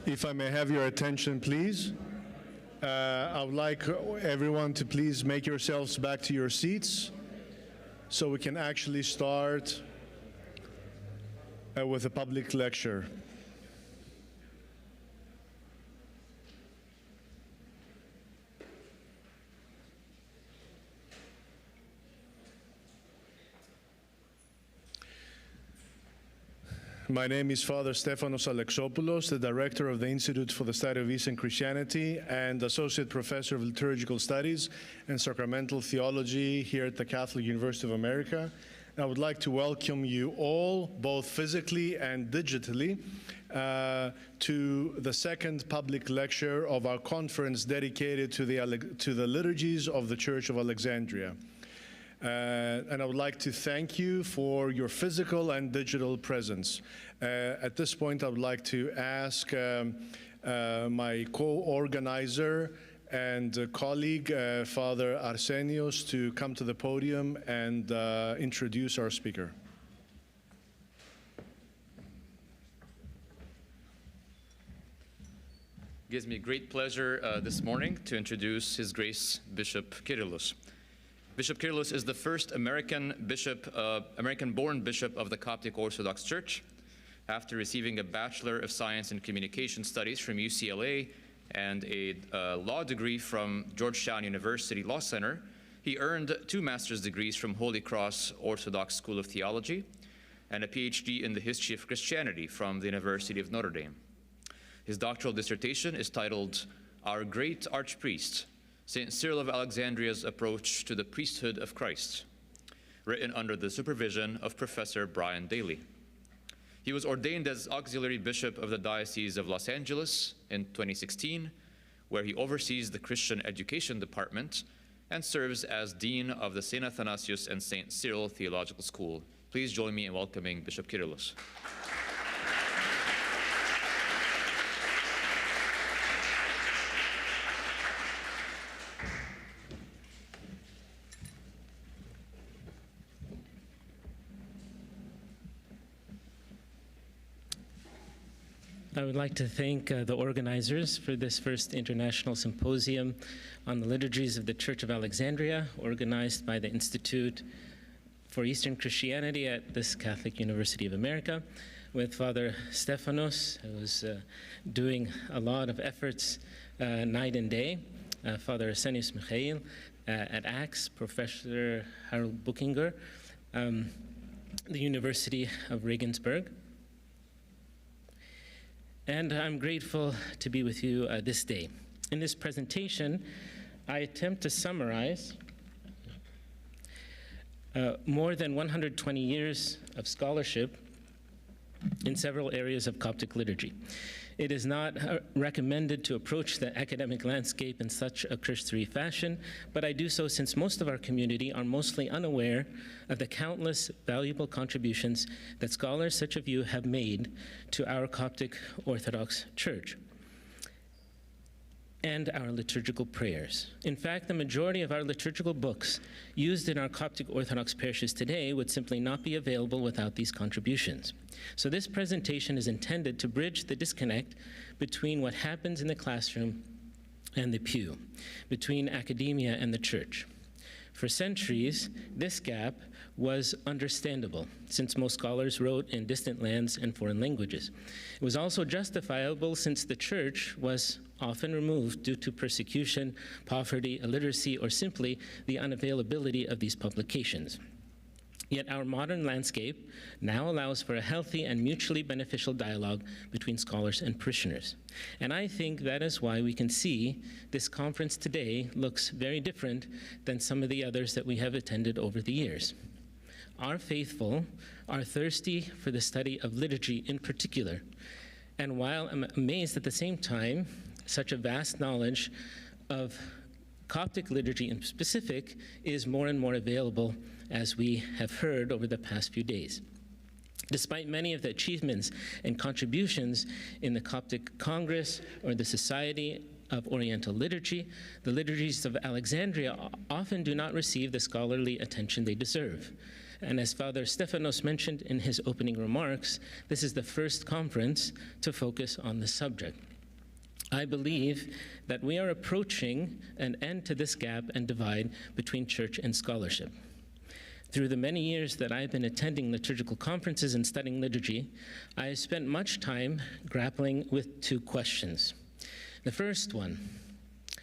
If I may have your attention, please. I would like everyone to please make yourselves back to your seats so we can actually start with a public lecture. My name is Father Stefanos Alexopoulos, the Director of the Institute for the Study of Eastern Christianity and Associate Professor of Liturgical Studies and Sacramental Theology here at the Catholic University of America. I would like to welcome you all, both physically and digitally, to the second public lecture of our conference dedicated to the Liturgies of the Church of Alexandria. And I would like to thank you for your physical and digital presence. At this point, I would like to ask my co-organizer and colleague, Father Arsenios, to come to the podium and introduce our speaker. It gives me great pleasure this morning to introduce His Grace Bishop Kyrillos. Bishop Kyrillos is the first American-born bishop of the Coptic Orthodox Church. After receiving a Bachelor of Science in Communication Studies from UCLA and a law degree from Georgetown University Law Center, he earned 2 master's degrees from Holy Cross Orthodox School of Theology and a PhD in the history of Christianity from the University of Notre Dame. His doctoral dissertation is titled Our Great Archpriest, St. Cyril of Alexandria's Approach to the Priesthood of Christ, written under the supervision of Professor Brian Daly. He was ordained as Auxiliary Bishop of the Diocese of Los Angeles in 2016, where he oversees the Christian Education Department and serves as Dean of the St. Athanasius and St. Cyril Theological School. Please join me in welcoming Bishop Kyrillos. I would like to thank the organizers for this first international symposium on the liturgies of the Church of Alexandria, organized by the Institute for Eastern Christianity at this Catholic University of America, with Father Stefanos, who is doing a lot of efforts night and day, Father Arsenios Michael at ACTS, Professor Harold Buchinger, the University of Regensburg. And I'm grateful to be with you this day. In this presentation, I attempt to summarize more than 120 years of scholarship in several areas of Coptic liturgy. It is not recommended to approach the academic landscape in such a cursory fashion, but I do so since most of our community are mostly unaware of the countless valuable contributions that scholars such as you have made to our Coptic Orthodox Church and our liturgical prayers. In fact, the majority of our liturgical books used in our Coptic Orthodox parishes today would simply not be available without these contributions. So this presentation is intended to bridge the disconnect between what happens in the classroom and the pew, between academia and the church. For centuries, this gap was understandable, since most scholars wrote in distant lands and foreign languages. It was also justifiable since the church was often removed due to persecution, poverty, illiteracy, or simply the unavailability of these publications. Yet our modern landscape now allows for a healthy and mutually beneficial dialogue between scholars and parishioners. And I think that is why we can see this conference today looks very different than some of the others that we have attended over the years. Our faithful are thirsty for the study of liturgy in particular. And while I'm amazed at the same time, such a vast knowledge of Coptic liturgy in specific is more and more available, as we have heard over the past few days. Despite many of the achievements and contributions in the Coptic Congress or the Society of Oriental Liturgy, the Liturgies of Alexandria often do not receive the scholarly attention they deserve. And as Father Stefanos mentioned in his opening remarks, this is the first conference to focus on the subject. I believe that we are approaching an end to this gap and divide between church and scholarship. Through the many years that I've been attending liturgical conferences and studying liturgy, I have spent much time grappling with two questions. The first one,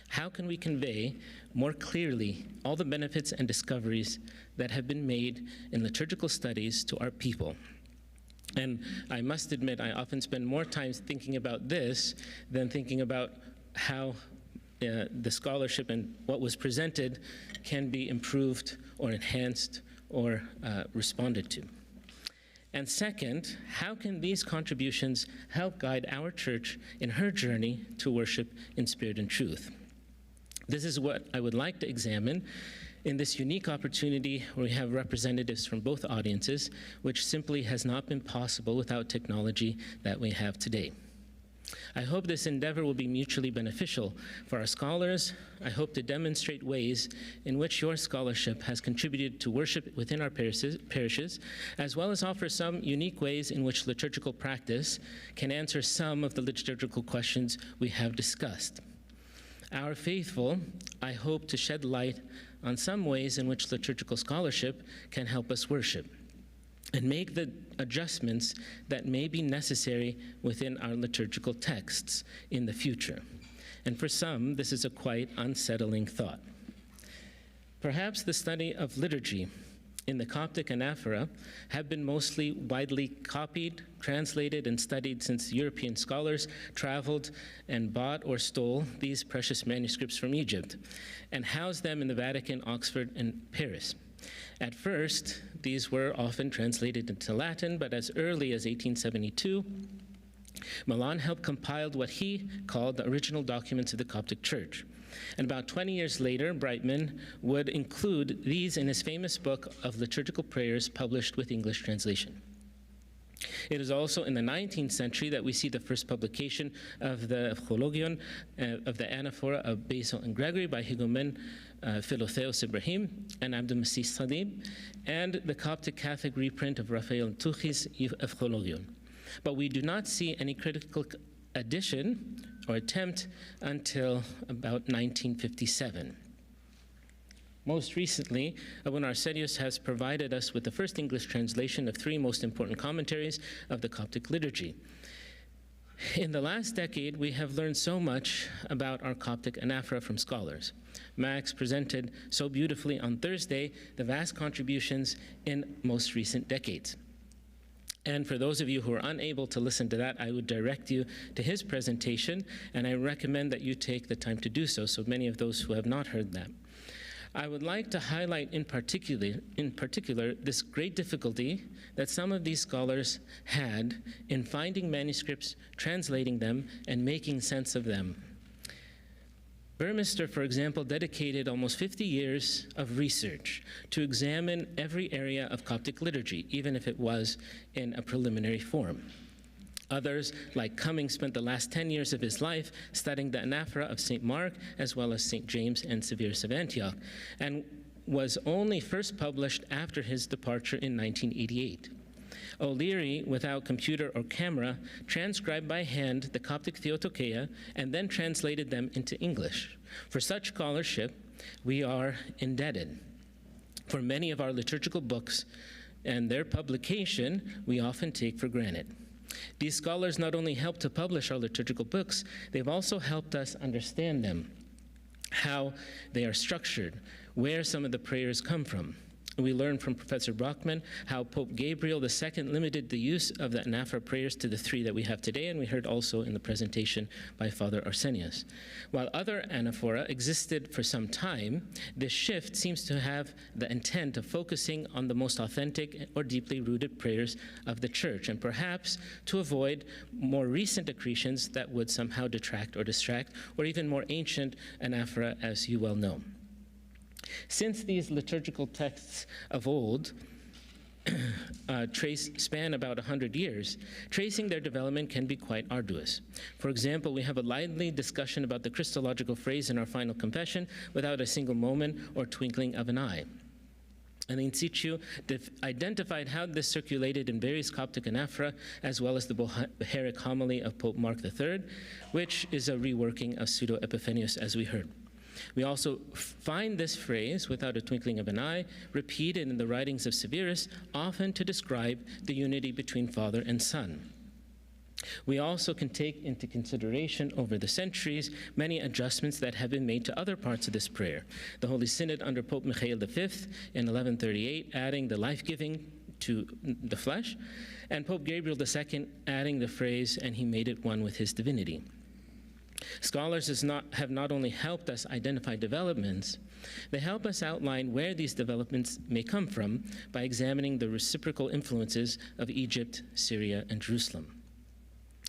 how can we convey more clearly all the benefits and discoveries that have been made in liturgical studies to our people? And I must admit, I often spend more time thinking about this than thinking about how the scholarship and what was presented can be improved or enhanced or responded to. And second, how can these contributions help guide our church in her journey to worship in spirit and truth? This is what I would like to examine in this unique opportunity where we have representatives from both audiences, which simply has not been possible without technology that we have today. I hope this endeavor will be mutually beneficial for our scholars. I hope to demonstrate ways in which your scholarship has contributed to worship within our parishes, as well as offer some unique ways in which liturgical practice can answer some of the liturgical questions we have discussed. Our faithful, I hope to shed light on some ways in which liturgical scholarship can help us worship and make the adjustments that may be necessary within our liturgical texts in the future. And for some, this is a quite unsettling thought. Perhaps the study of liturgy in the Coptic anaphora have been mostly widely copied, translated, and studied since European scholars traveled and bought or stole these precious manuscripts from Egypt and housed them in the Vatican, Oxford, and Paris. At first, these were often translated into Latin, but as early as 1872, Milan helped compile what he called the original documents of the Coptic Church. And about 20 years later, Brightman would include these in his famous book of liturgical prayers published with English translation. It is also in the 19th century that we see the first publication of the Theologion, of the anaphora of Basil and Gregory by Higumen Philotheos Ibrahim and Abdulmasih Salib, and the Coptic Catholic reprint of Raphael Tuchi's Theologion. But we do not see any critical addition or attempt until about 1957. Most recently, Abun Arsenius has provided us with the first English translation of three most important commentaries of the Coptic liturgy. In the last decade, we have learned so much about our Coptic anaphora from scholars. Max presented so beautifully on Thursday the vast contributions in most recent decades. And for those of you who are unable to listen to that, I would direct you to his presentation, and I recommend that you take the time to do so, so many of those who have not heard that. I would like to highlight in particular this great difficulty that some of these scholars had in finding manuscripts, translating them, and making sense of them. Burmester, for example, dedicated almost 50 years of research to examine every area of Coptic liturgy, even if it was in a preliminary form. Others, like Cummings, spent the last 10 years of his life studying the anaphora of St. Mark, as well as St. James and Severus of Antioch, and was only first published after his departure in 1988. O'Leary, without computer or camera, transcribed by hand the Coptic Theotokeia and then translated them into English. For such scholarship, we are indebted. For many of our liturgical books and their publication, we often take for granted. These scholars not only helped to publish our liturgical books, they've also helped us understand them, how they are structured, where some of the prayers come from. We learned from Professor Brockman how Pope Gabriel II limited the use of the anaphora prayers to the 3 that we have today, and we heard also in the presentation by Father Arsenius. While other anaphora existed for some time, this shift seems to have the intent of focusing on the most authentic or deeply rooted prayers of the Church, and perhaps to avoid more recent accretions that would somehow detract or distract, or even more ancient anaphora, as you well know. Since these liturgical texts of old span about 100 years, tracing their development can be quite arduous. For example, we have a lively discussion about the Christological phrase in our final confession without a single moment or twinkling of an eye. And in situ identified how this circulated in various Coptic anaphora, as well as the Bohairic homily of Pope Mark III, which is a reworking of Pseudo-Epiphanius, as we heard. We also find this phrase, without a twinkling of an eye, repeated in the writings of Severus, often to describe the unity between Father and Son. We also can take into consideration over the centuries many adjustments that have been made to other parts of this prayer. The Holy Synod under Pope Michael V in 1138 adding the life-giving to the flesh, and Pope Gabriel II adding the phrase, and he made it one with his divinity. Scholars have not only helped us identify developments, they help us outline where these developments may come from by examining the reciprocal influences of Egypt, Syria, and Jerusalem.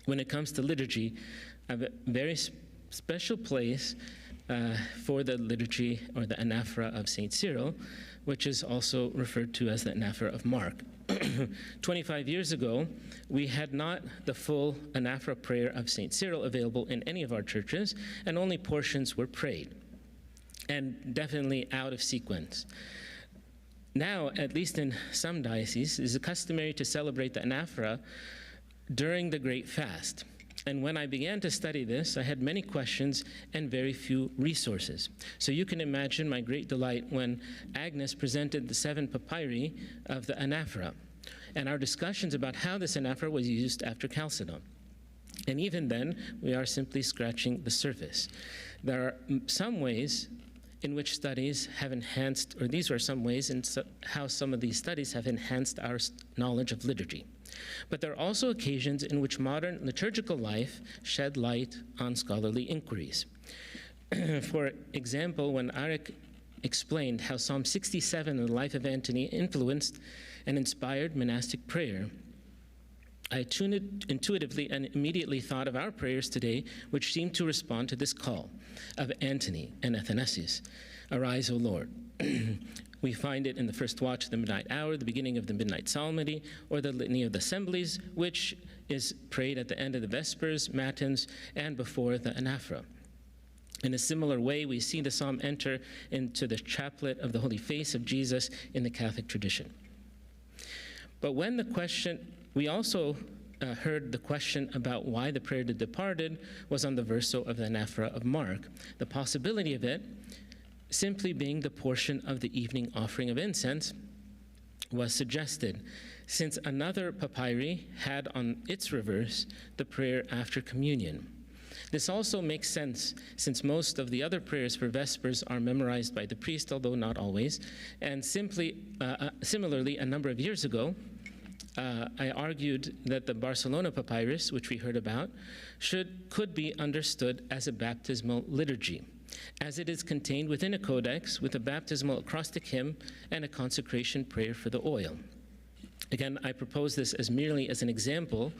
When it comes to liturgy, I have a very special place for the liturgy or the anaphora of St. Cyril, which is also referred to as the anaphora of Mark. 25 years ago, we had not the full anaphora prayer of St. Cyril available in any of our churches, and only portions were prayed, and definitely out of sequence. Now, at least in some dioceses, it is customary to celebrate the anaphora during the Great Fast. And when I began to study this, I had many questions and very few resources. So you can imagine my great delight when Agnes presented the 7 papyri of the anaphora, and our discussions about how this anaphora was used after Chalcedon. And even then, we are simply scratching the surface. There are some ways in which studies have enhanced, or these are some ways in how some of these studies have enhanced our knowledge of liturgy. But there are also occasions in which modern liturgical life shed light on scholarly inquiries. For example, when Arik explained how Psalm 67 in the life of Antony influenced and inspired monastic prayer, I intuitively and immediately thought of our prayers today, which seem to respond to this call of Antony and Athanasius. Arise, O Lord. We find it in the first watch of the midnight hour, the beginning of the midnight psalmody, or the litany of the assemblies, which is prayed at the end of the vespers, matins, and before the anaphora. In a similar way, we see the psalm enter into the chaplet of the Holy Face of Jesus in the Catholic tradition. But when the question, we also heard the question about why the prayer of the departed was on the verso of the anaphora of Mark. The possibility of it simply being the portion of the evening offering of incense was suggested, since another papyri had on its reverse the prayer after communion. This also makes sense, since most of the other prayers for Vespers are memorized by the priest, although not always. And similarly, a number of years ago, I argued that the Barcelona papyrus, which we heard about, could be understood as a baptismal liturgy, as it is contained within a codex with a baptismal acrostic hymn and a consecration prayer for the oil. Again, I propose this as merely as an example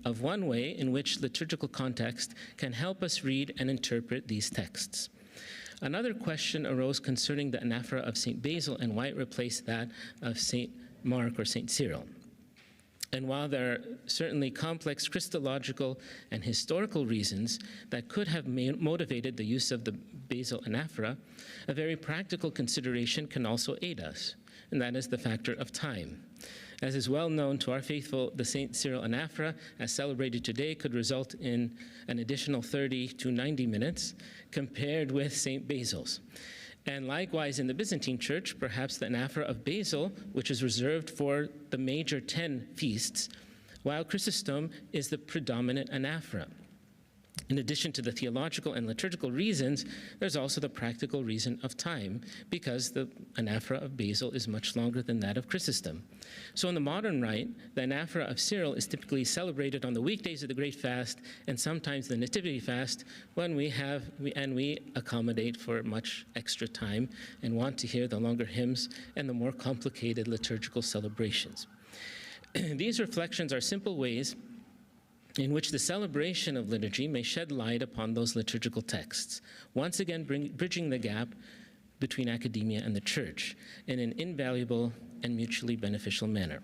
of one way in which liturgical context can help us read and interpret these texts. Another question arose concerning the anaphora of St. Basil and why it replaced that of St. Mark or St. Cyril. And while there are certainly complex Christological and historical reasons that could have motivated the use of the Basil anaphora, a very practical consideration can also aid us, and that is the factor of time. As is well known to our faithful, the St. Cyril anaphora, as celebrated today, could result in an additional 30 to 90 minutes compared with St. Basil's. And likewise, in the Byzantine Church, perhaps the anaphora of Basil, which is reserved for the major 10 feasts, while Chrysostom is the predominant anaphora. In addition to the theological and liturgical reasons, there's also the practical reason of time, because the anaphora of Basil is much longer than that of Chrysostom. So in the modern rite, the anaphora of Cyril is typically celebrated on the weekdays of the Great Fast and sometimes the Nativity Fast, when we accommodate for much extra time and want to hear the longer hymns and the more complicated liturgical celebrations. These reflections are simple ways in which the celebration of liturgy may shed light upon those liturgical texts, once again bridging the gap between academia and the church in an invaluable and mutually beneficial manner.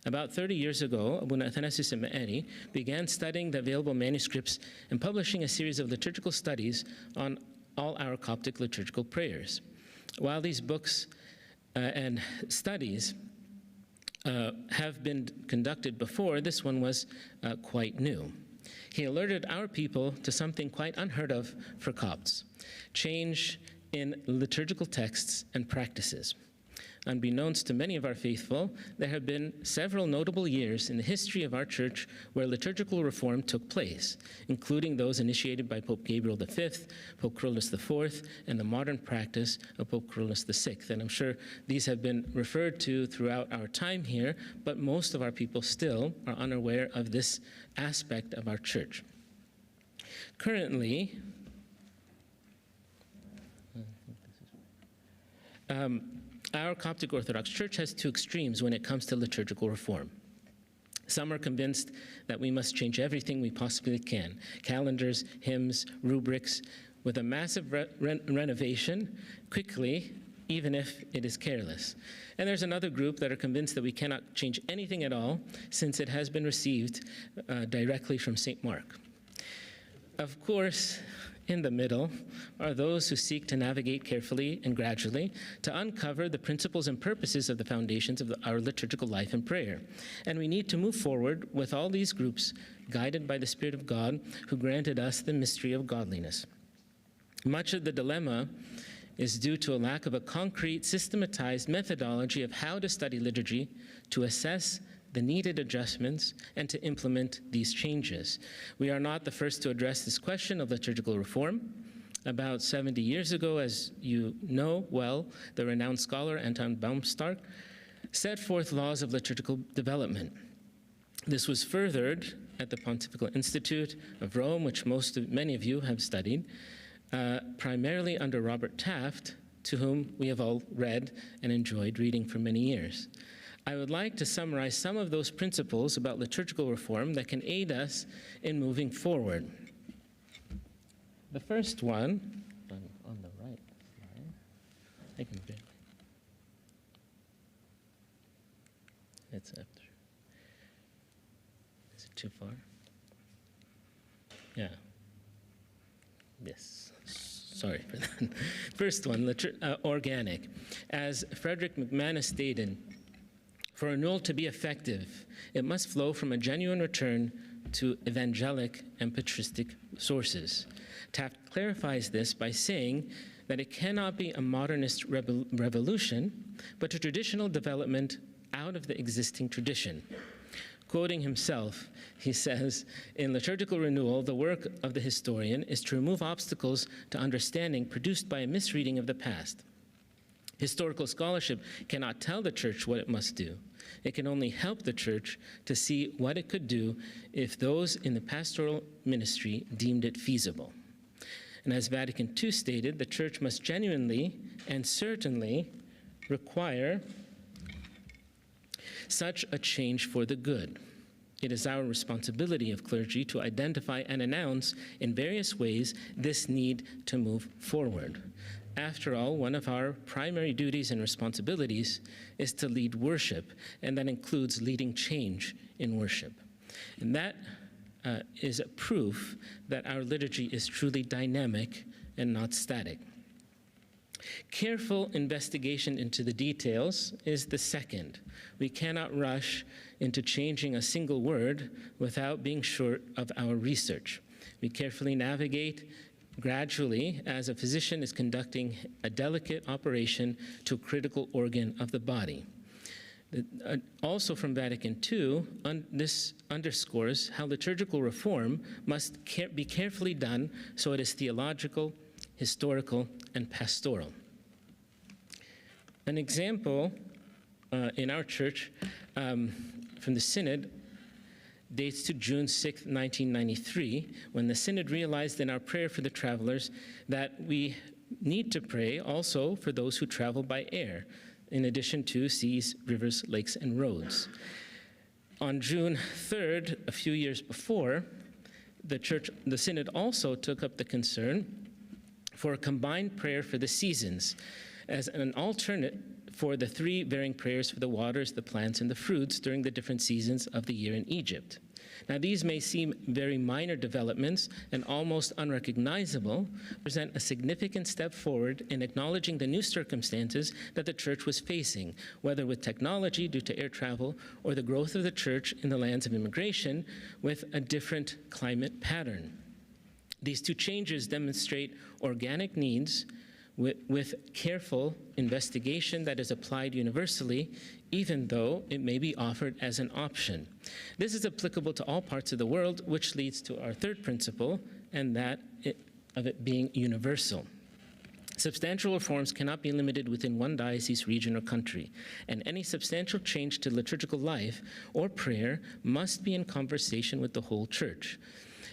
About 30 years ago, Abuna Athanasius Me'eri began studying the available manuscripts and publishing a series of liturgical studies on all our Coptic liturgical prayers. While these books and studies have been conducted before, this one was quite new. He alerted our people to something quite unheard of for Copts: change in liturgical texts and practices. Unbeknownst to many of our faithful, there have been several notable years in the history of our church where liturgical reform took place, including those initiated by Pope Gabriel V, Pope Kyrillos IV, and the modern practice of Pope Kyrillos VI. And I'm sure these have been referred to throughout our time here, but most of our people still are unaware of this aspect of our church. Currently, our Coptic Orthodox Church has two extremes when it comes to liturgical reform. Some are convinced that we must change everything we possibly can: calendars, hymns, rubrics, with a massive renovation quickly, even if it is careless. And there's another group that are convinced that we cannot change anything at all, since it has been received directly from St. Mark. Of course, in the middle are those who seek to navigate carefully and gradually to uncover the principles and purposes of the foundations of our liturgical life and prayer. And we need to move forward with all these groups, guided by the Spirit of God, who granted us the mystery of godliness. Much of the dilemma is due to a lack of a concrete, systematized methodology of how to study liturgy, to assess the needed adjustments, and to implement these changes. We are not the first to address this question of liturgical reform. About 70 years ago, as you know well, the renowned scholar Anton Baumstark set forth laws of liturgical development. This was furthered at the Pontifical Institute of Rome, which many of you have studied, primarily under Robert Taft, to whom we have all read and enjoyed reading for many years. I would like to summarize some of those principles about liturgical reform that can aid us in moving forward. The first one, on the right slide, I can barely. It's up there. Is it too far? Yeah. Yes. Sorry for that. First one, organic. As Frederick McManus stated, for renewal to be effective, it must flow from a genuine return to evangelic and patristic sources. Taft clarifies this by saying that it cannot be a modernist revolution, but a traditional development out of the existing tradition. Quoting himself, he says, "In liturgical renewal, the work of the historian is to remove obstacles to understanding produced by a misreading of the past. Historical scholarship cannot tell the church what it must do. It can only help the church to see what it could do if those in the pastoral ministry deemed it feasible." And as Vatican II stated, the church must genuinely and certainly require such a change for the good. It is our responsibility of clergy to identify and announce in various ways this need to move forward. After all, one of our primary duties and responsibilities is to lead worship, and that includes leading change in worship. And that is a proof that our liturgy is truly dynamic and not static. Careful investigation into the details is the second. We cannot rush into changing a single word without being sure of our research. We carefully navigate gradually as a physician is conducting a delicate operation to a critical organ of the body. Also from Vatican II, this underscores how liturgical reform must be carefully done so it is theological, historical, and pastoral. An example in our church from the Synod dates to June 6, 1993, when the Synod realized in our prayer for the travelers that we need to pray also for those who travel by air, in addition to seas, rivers, lakes, and roads. On June 3rd, a few years before, the Synod also took up the concern for a combined prayer for the seasons as an alternate for the three varying prayers for the waters, the plants, and the fruits during the different seasons of the year in Egypt. Now, these may seem very minor developments and almost unrecognizable, present a significant step forward in acknowledging the new circumstances that the Church was facing, whether with technology due to air travel or the growth of the Church in the lands of immigration with a different climate pattern. These two changes demonstrate organic needs with careful investigation that is applied universally, even though it may be offered as an option. This is applicable to all parts of the world, which leads to our third principle, and that of it being universal. Substantial reforms cannot be limited within one diocese, region, or country, and any substantial change to liturgical life or prayer must be in conversation with the whole Church.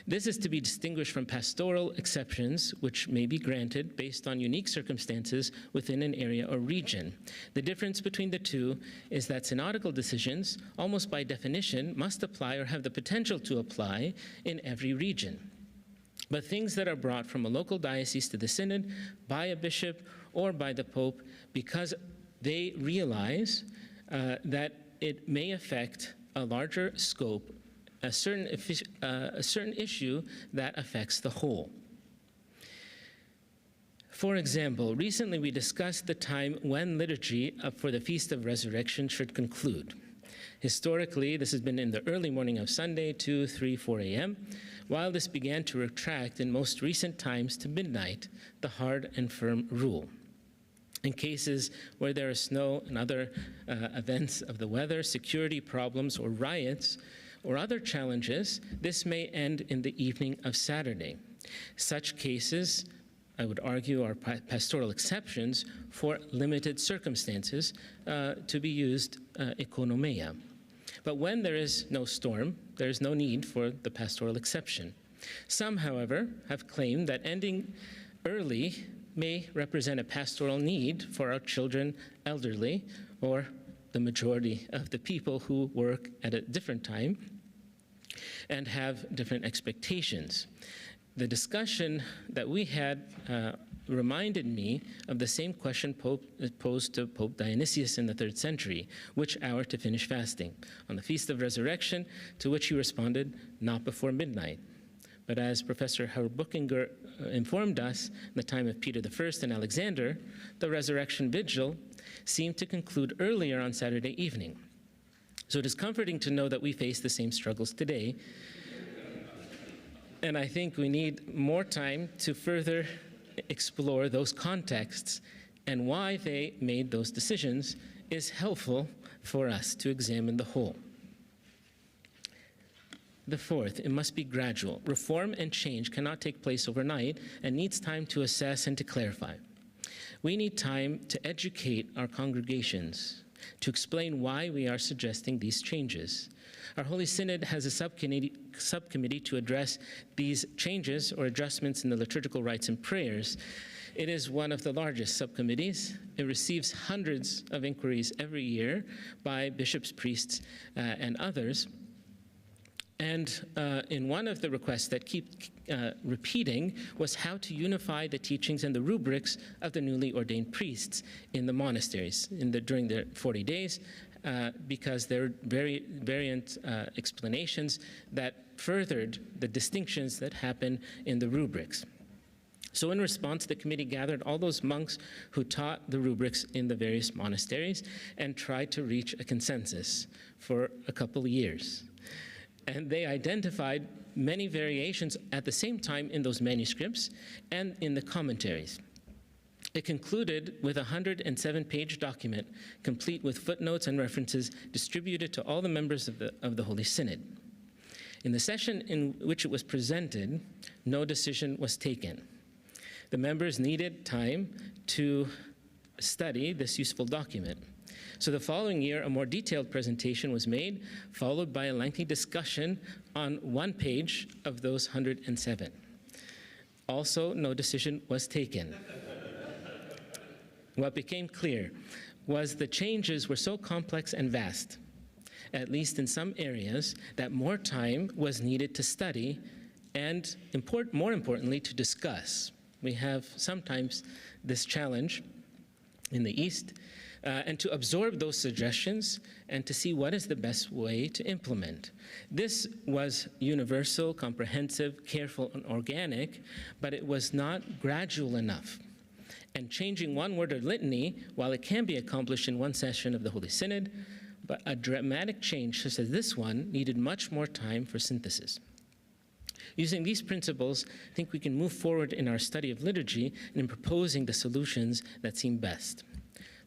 This is to be distinguished from pastoral exceptions, which may be granted based on unique circumstances within an area or region. The difference between the two is that synodical decisions, almost by definition, must apply or have the potential to apply in every region. But things that are brought from a local diocese to the Synod by a bishop or by the Pope, because they realize that it may affect a larger scope, a certain issue that affects the whole. For example, recently we discussed the time when liturgy for the Feast of Resurrection should conclude. Historically, this has been in the early morning of Sunday, 2, 3, 4 a.m., while this began to retract in most recent times to midnight, the hard and firm rule. In cases where there is snow and other events of the weather, security problems, or riots, or other challenges, this may end in the evening of Saturday. Such cases, I would argue, are pastoral exceptions for limited circumstances to be used economia. But when there is no storm, there is no need for the pastoral exception. Some, however, have claimed that ending early may represent a pastoral need for our children, elderly, or the majority of the people who work at a different time and have different expectations. The discussion that we had reminded me of the same question posed to Pope Dionysius in the 3rd century: which hour to finish fasting? On the Feast of Resurrection, to which he responded, not before midnight. But as Professor Howard Buchinger informed us, in the time of Peter I and Alexander, the resurrection vigil seemed to conclude earlier on Saturday evening. So it is comforting to know that we face the same struggles today. And I think we need more time to further explore those contexts, and why they made those decisions is helpful for us to examine the whole. The fourth, it must be gradual. Reform and change cannot take place overnight and needs time to assess and to clarify. We need time to educate our congregations, to explain why we are suggesting these changes. Our Holy Synod has a subcommittee to address these changes or adjustments in the liturgical rites and prayers. It is one of the largest subcommittees. It receives hundreds of inquiries every year by bishops, priests, and others. And in one of the requests that keep repeating was how to unify the teachings and the rubrics of the newly ordained priests in the monasteries during the 40 days, because there are very variant explanations that furthered the distinctions that happen in the rubrics. So in response, the committee gathered all those monks who taught the rubrics in the various monasteries and tried to reach a consensus for a couple of years. And they identified many variations at the same time in those manuscripts and in the commentaries. It concluded with a 107-page document, complete with footnotes and references distributed to all the members of the Holy Synod. In the session in which it was presented, no decision was taken. The members needed time to study this useful document. So the following year, a more detailed presentation was made, followed by a lengthy discussion on one page of those 107. Also, no decision was taken. What became clear was the changes were so complex and vast, at least in some areas, that more time was needed to study and, more importantly, to discuss. We have sometimes this challenge in the East, and to absorb those suggestions and to see what is the best way to implement. This was universal, comprehensive, careful, and organic, but it was not gradual enough. And changing one word or litany, while it can be accomplished in one session of the Holy Synod, but a dramatic change such as this one needed much more time for synthesis. Using these principles, I think we can move forward in our study of liturgy and in proposing the solutions that seem best.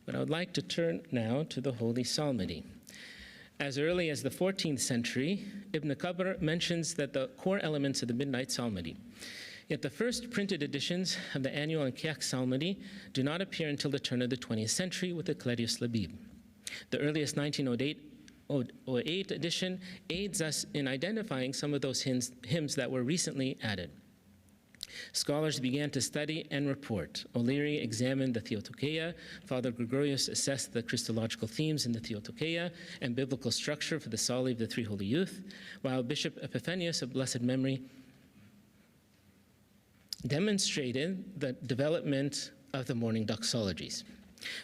But I would like to turn now to the Holy Psalmody. As early as the 14th century, Ibn Qabr mentions that the core elements of the Midnight Psalmody. Yet the first printed editions of the annual and Kiak Psalmody do not appear until the turn of the 20th century with the Clarius Labib. The earliest 1908 edition aids us in identifying some of those hymns that were recently added. Scholars began to study and report. O'Leary examined the Theotokeia, Father Gregorius assessed the Christological themes in the Theotokeia and biblical structure for the Psalm of the Three Holy Youth, while Bishop Epiphanius of blessed memory demonstrated the development of the morning doxologies.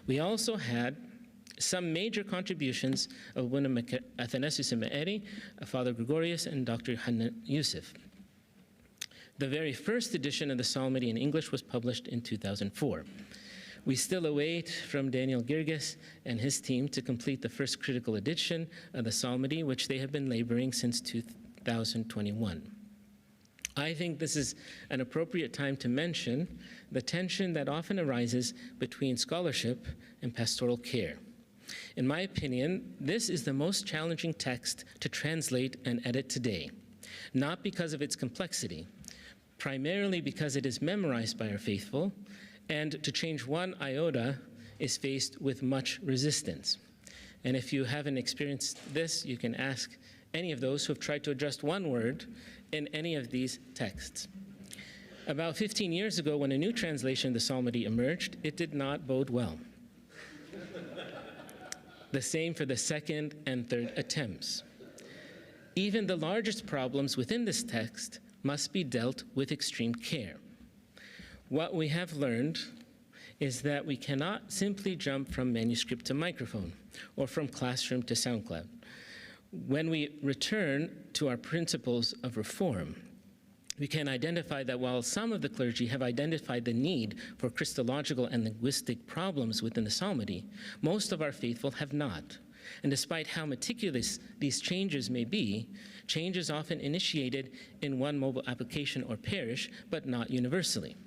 We also had some major contributions of William Athanasius Me'eri, Father Gregorius, and Dr. Hanan Yusuf. The very first edition of the Psalmody in English was published in 2004. We still await from Daniel Girgis and his team to complete the first critical edition of the Psalmody, which they have been laboring since 2021. I think this is an appropriate time to mention the tension that often arises between scholarship and pastoral care. In my opinion, this is the most challenging text to translate and edit today, not because of its complexity, primarily because it is memorized by our faithful, and to change one iota is faced with much resistance. And if you haven't experienced this, you can ask any of those who have tried to adjust one word in any of these texts. About 15 years ago, when a new translation of the Psalmody emerged, it did not bode well. The same for the second and third attempts. Even the largest problems within this text must be dealt with extreme care. What we have learned is that we cannot simply jump from manuscript to microphone or from classroom to SoundCloud. When we return to our principles of reform, we can identify that while some of the clergy have identified the need for Christological and linguistic problems within the Psalmody, most of our faithful have not. And despite how meticulous these changes may be, change is often initiated in one mobile application or parish, but not universally.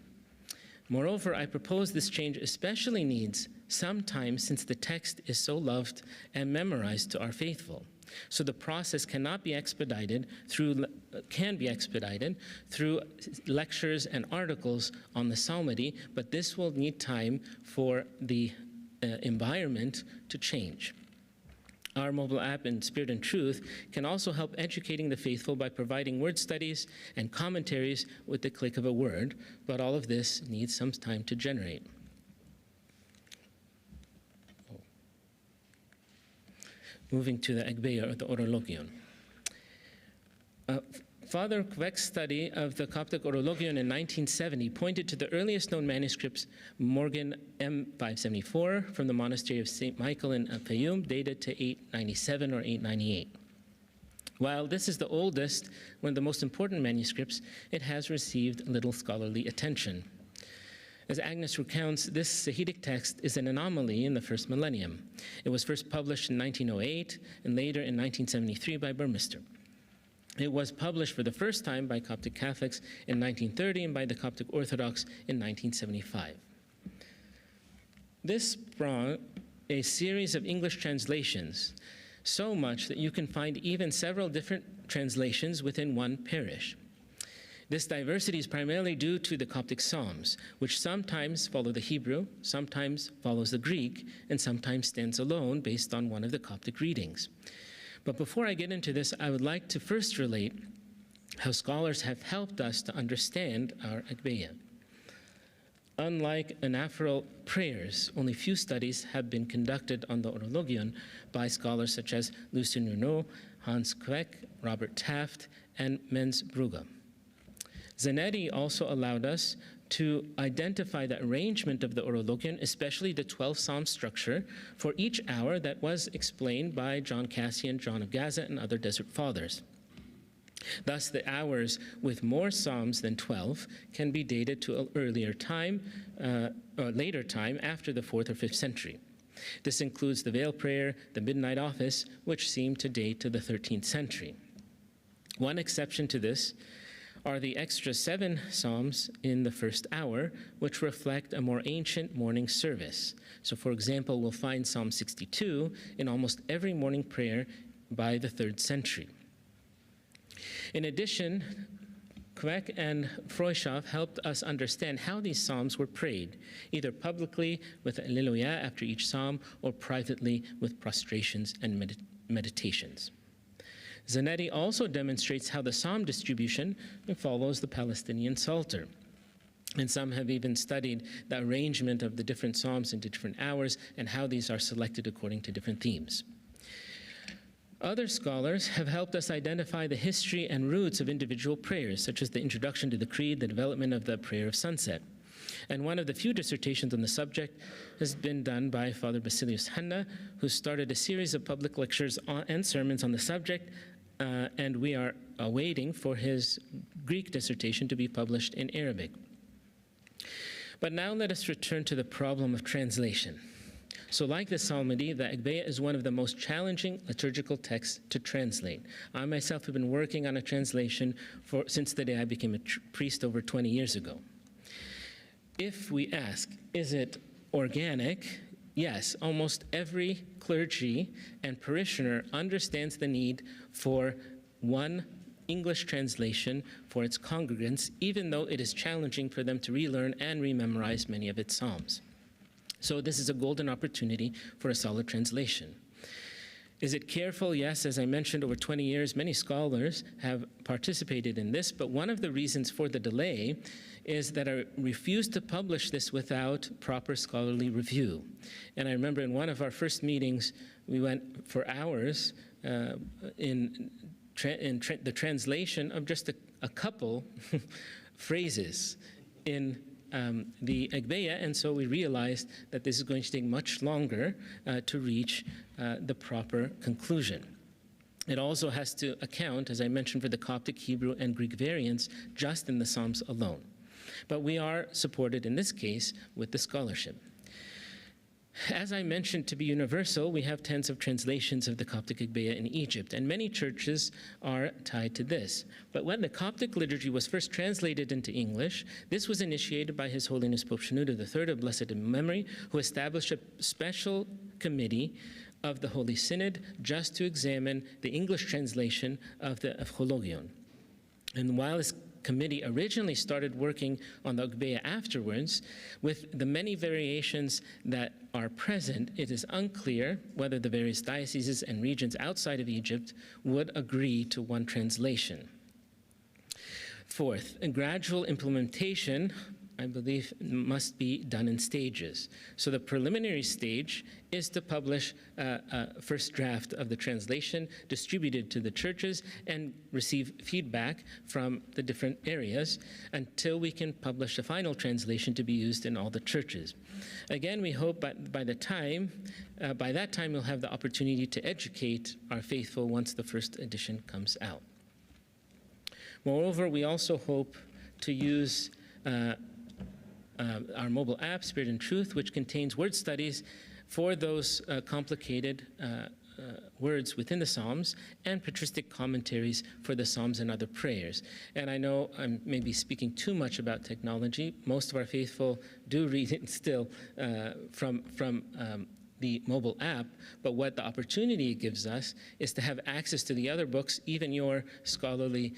Moreover, I propose this change especially needs some time since the text is so loved and memorized to our faithful. So the process can be expedited through lectures and articles on the Psalmody, but this will need time for the environment to change. Our mobile app, In Spirit and Truth, can also help educating the faithful by providing word studies and commentaries with the click of a word, but all of this needs some time to generate. Moving to the Agbeya, or the Orologion. Father Kvek's study of the Coptic Orologion in 1970 pointed to the earliest known manuscripts, Morgan M574 from the Monastery of St. Michael in Fayum, dated to 897 or 898. While this is the oldest, one of the most important manuscripts, it has received little scholarly attention. As Agnes recounts, this Sahidic text is an anomaly in the first millennium. It was first published in 1908 and later in 1973 by Burmester. It was published for the first time by Coptic Catholics in 1930 and by the Coptic Orthodox in 1975. This brought a series of English translations, so much that you can find even several different translations within one parish. This diversity is primarily due to the Coptic Psalms, which sometimes follow the Hebrew, sometimes follows the Greek, and sometimes stands alone based on one of the Coptic readings. But before I get into this, I would like to first relate how scholars have helped us to understand our Agbeya. Unlike anaphoral prayers, only few studies have been conducted on the Orologion by scholars such as Lucien Renaud, Hans Queck, Robert Taft, and Mens Brugge. Zanetti also allowed us to identify the arrangement of the Orologion, especially the 12-psalm structure, for each hour that was explained by John Cassian, John of Gaza, and other Desert Fathers. Thus, the hours with more psalms than 12 can be dated to an earlier time, or later time after the 4th or 5th century. This includes the Veil Prayer, the Midnight Office, which seem to date to the 13th century. One exception to this are the extra 7 psalms in the first hour, which reflect a more ancient morning service. So, for example, we'll find Psalm 62 in almost every morning prayer by the 3rd century. In addition, Queck and Freushoff helped us understand how these psalms were prayed, either publicly with Alleluia after each psalm or privately with prostrations and meditations. Zanetti also demonstrates how the psalm distribution follows the Palestinian Psalter. And some have even studied the arrangement of the different psalms into different hours and how these are selected according to different themes. Other scholars have helped us identify the history and roots of individual prayers, such as the introduction to the Creed, the development of the Prayer of Sunset. And one of the few dissertations on the subject has been done by Father Basilius Hanna, who started a series of public lectures and sermons on the subject, and we are awaiting for his Greek dissertation to be published in Arabic. But now let us return to the problem of translation. So like the Psalmody, the Agbeya is one of the most challenging liturgical texts to translate. I myself have been working on a translation since the day I became a priest over 20 years ago. If we ask, is it organic? Yes, almost every clergy and parishioner understands the need for one English translation for its congregants, even though it is challenging for them to relearn and rememorize many of its psalms. So this is a golden opportunity for a solid translation. Is it careful? Yes, as I mentioned, over 20 years, many scholars have participated in this, but one of the reasons for the delay is that I refused to publish this without proper scholarly review. And I remember in one of our first meetings, we went for hours in the translation of just a couple phrases in the Agbeya, and so we realized that this is going to take much longer to reach the proper conclusion. It also has to account, as I mentioned, for the Coptic, Hebrew, and Greek variants just in the Psalms alone. But we are supported in this case with the scholarship. As I mentioned, to be universal, we have tens of translations of the Coptic Agbeya in Egypt, and many churches are tied to this. But when the Coptic liturgy was first translated into English, this was initiated by His Holiness Pope Shenouda III of blessed memory, who established a special committee of the Holy Synod just to examine the English translation of the Orologion. And while this committee originally started working on the Agbeya afterwards, with the many variations that are present, it is unclear whether the various dioceses and regions outside of Egypt would agree to one translation. Fourth, a gradual implementation, I believe, must be done in stages. So the preliminary stage is to publish a first draft of the translation distributed to the churches and receive feedback from the different areas until we can publish a final translation to be used in all the churches. Again, we hope by that time we'll have the opportunity to educate our faithful once the first edition comes out. Moreover, we also hope to use our mobile app, Spirit and Truth, which contains word studies for those complicated words within the Psalms, and patristic commentaries for the Psalms and other prayers. And I know I'm maybe speaking too much about technology. Most of our faithful do read it still from the mobile app, but what the opportunity gives us is to have access to the other books, even your scholarly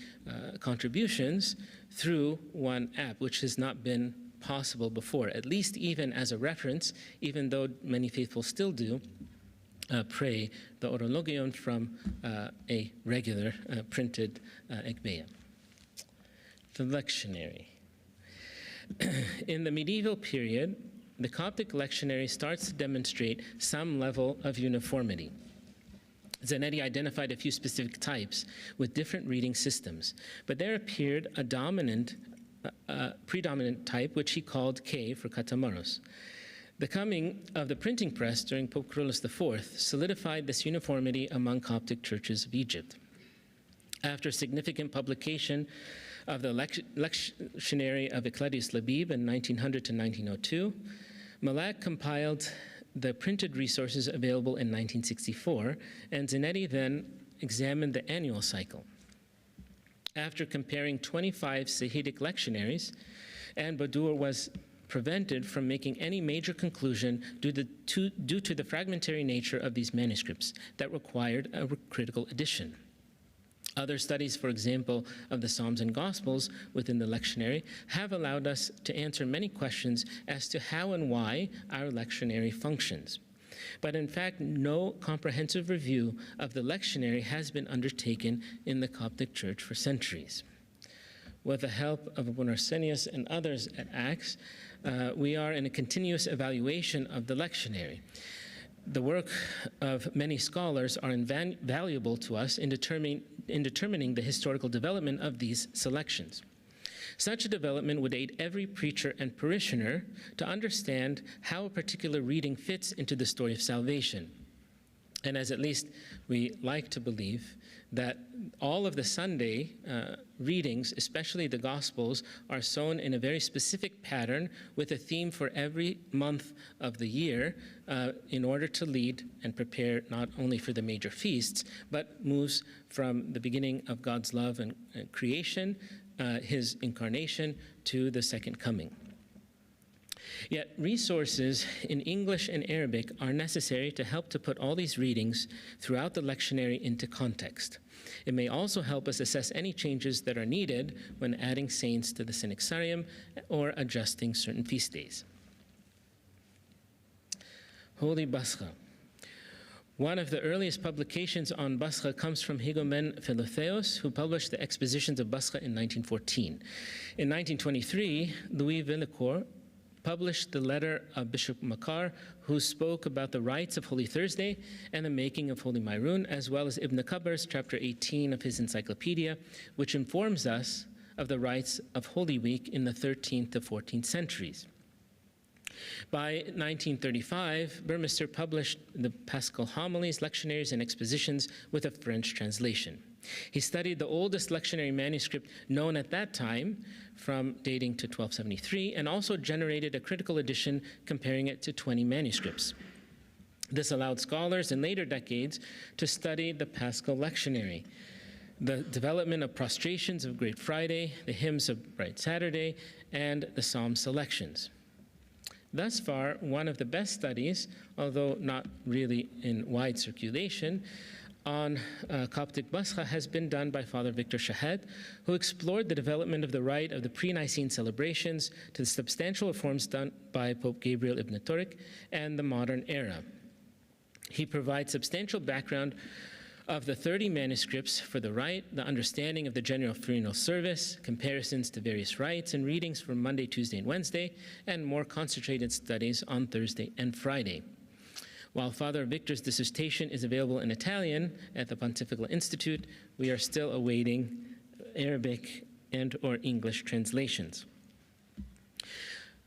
contributions, through one app, which has not been possible before, at least even as a reference, even though many faithful still do pray the Orologion from a regular printed Ekbeya. The lectionary. In the medieval period, the Coptic lectionary starts to demonstrate some level of uniformity. Zanetti identified a few specific types with different reading systems, but there appeared a predominant type, which he called K for Katamaros. The coming of the printing press during Pope Kyrillos IV solidified this uniformity among Coptic churches of Egypt. After significant publication of the lectionary of Ecledius Labib in 1900 to 1902, Malak compiled the printed resources available in 1964, and Zanetti then examined the annual cycle. After comparing 25 Sahidic lectionaries, and Badur was prevented from making any major conclusion due to the fragmentary nature of these manuscripts that required a critical edition. Other studies, for example, of the Psalms and Gospels within the lectionary have allowed us to answer many questions as to how and why our lectionary functions. But in fact, no comprehensive review of the lectionary has been undertaken in the Coptic Church for centuries. With the help of Abu Arsenius and others at Acts, we are in a continuous evaluation of the lectionary. The work of many scholars are invaluable to us in determining the historical development of these selections. Such a development would aid every preacher and parishioner to understand how a particular reading fits into the story of salvation. And as at least we like to believe, that all of the Sunday readings, especially the Gospels, are sown in a very specific pattern with a theme for every month of the year in order to lead and prepare not only for the major feasts, but moves from the beginning of God's love and creation, his incarnation, to the second coming. Yet resources in English and Arabic are necessary to help to put all these readings throughout the lectionary into context. It may also help us assess any changes that are needed when adding saints to the Synaxarium or adjusting certain feast days. Holy Bascha. One of the earliest publications on Bascha comes from Higomen Philotheos, who published the Expositions of Bascha in 1914. In 1923, Louis Villecourt published the letter of Bishop Makar, who spoke about the rites of Holy Thursday and the making of Holy Mairun, as well as Ibn Kabar's chapter 18 of his encyclopedia, which informs us of the rites of Holy Week in the 13th to 14th centuries. By 1935, Burmester published the Paschal Homilies, Lectionaries, and Expositions with a French translation. He studied the oldest lectionary manuscript known at that time, from dating to 1273, and also generated a critical edition comparing it to 20 manuscripts. This allowed scholars in later decades to study the Paschal lectionary, the development of prostrations of Great Friday, the hymns of Bright Saturday, and the psalm selections. Thus far, one of the best studies, although not really in wide circulation, on Coptic Bascha has been done by Father Victor Shahed, who explored the development of the rite of the pre-Nicene celebrations to the substantial reforms done by Pope Gabriel Ibn Turic and the modern era. He provides substantial background of the 30 manuscripts for the rite, the understanding of the general funeral service, comparisons to various rites, and readings from Monday, Tuesday, and Wednesday, and more concentrated studies on Thursday and Friday. While Father Victor's dissertation is available in Italian at the Pontifical Institute, we are still awaiting Arabic and or English translations.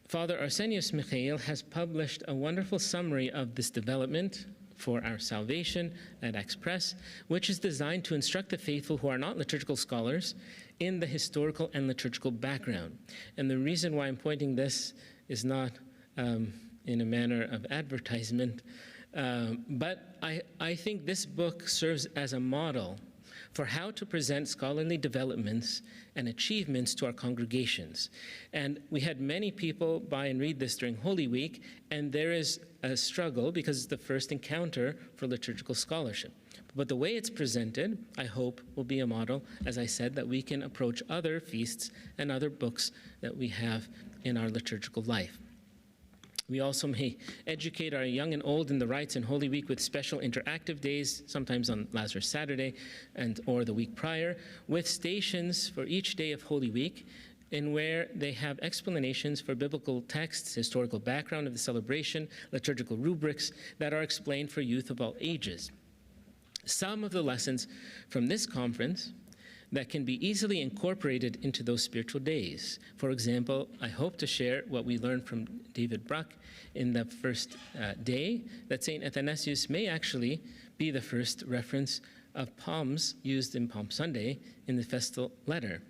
Father Arsenius Michael has published a wonderful summary of this development for our salvation at Express, which is designed to instruct the faithful who are not liturgical scholars in the historical and liturgical background. And the reason why I'm pointing this is not in a manner of advertisement, But I think this book serves as a model for how to present scholarly developments and achievements to our congregations. And we had many people buy and read this during Holy Week, and there is a struggle because it's the first encounter for liturgical scholarship. But the way it's presented, I hope, will be a model, as I said, that we can approach other feasts and other books that we have in our liturgical life. We also may educate our young and old in the rites in Holy Week with special interactive days, sometimes on Lazarus Saturday or the week prior, with stations for each day of Holy Week in where they have explanations for biblical texts, historical background of the celebration, liturgical rubrics that are explained for youth of all ages. Some of the lessons from this conference that can be easily incorporated into those spiritual days. For example, I hope to share what we learned from David Bruck in the first day, that St. Athanasius may actually be the first reference of palms used in Palm Sunday in the festal letter.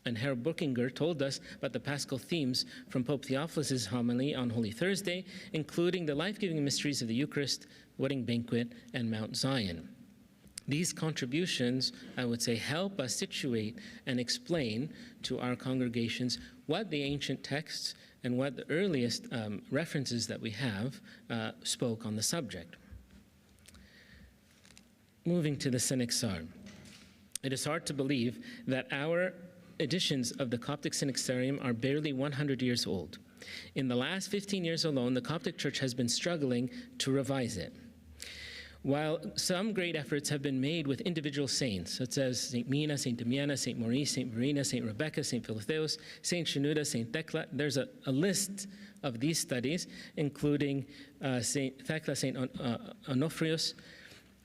And Harold Buchinger told us about the Paschal themes from Pope Theophilus' homily on Holy Thursday, including the life-giving mysteries of the Eucharist, wedding banquet, and Mount Zion. These contributions, I would say, help us situate and explain to our congregations what the ancient texts and what the earliest references that we have spoke on the subject. Moving to the Synaxar. It is hard to believe that our editions of the Coptic Synaxarium are barely 100 years old. In the last 15 years alone, the Coptic Church has been struggling to revise it. While some great efforts have been made with individual saints, such as St. Mina, St. Damiana, St. Maurice, St. Verena, St. Rebecca, St. Philotheus, St. Shenouda, St. Thecla, there's a list of these studies, including St. Thecla, St. Onofrius.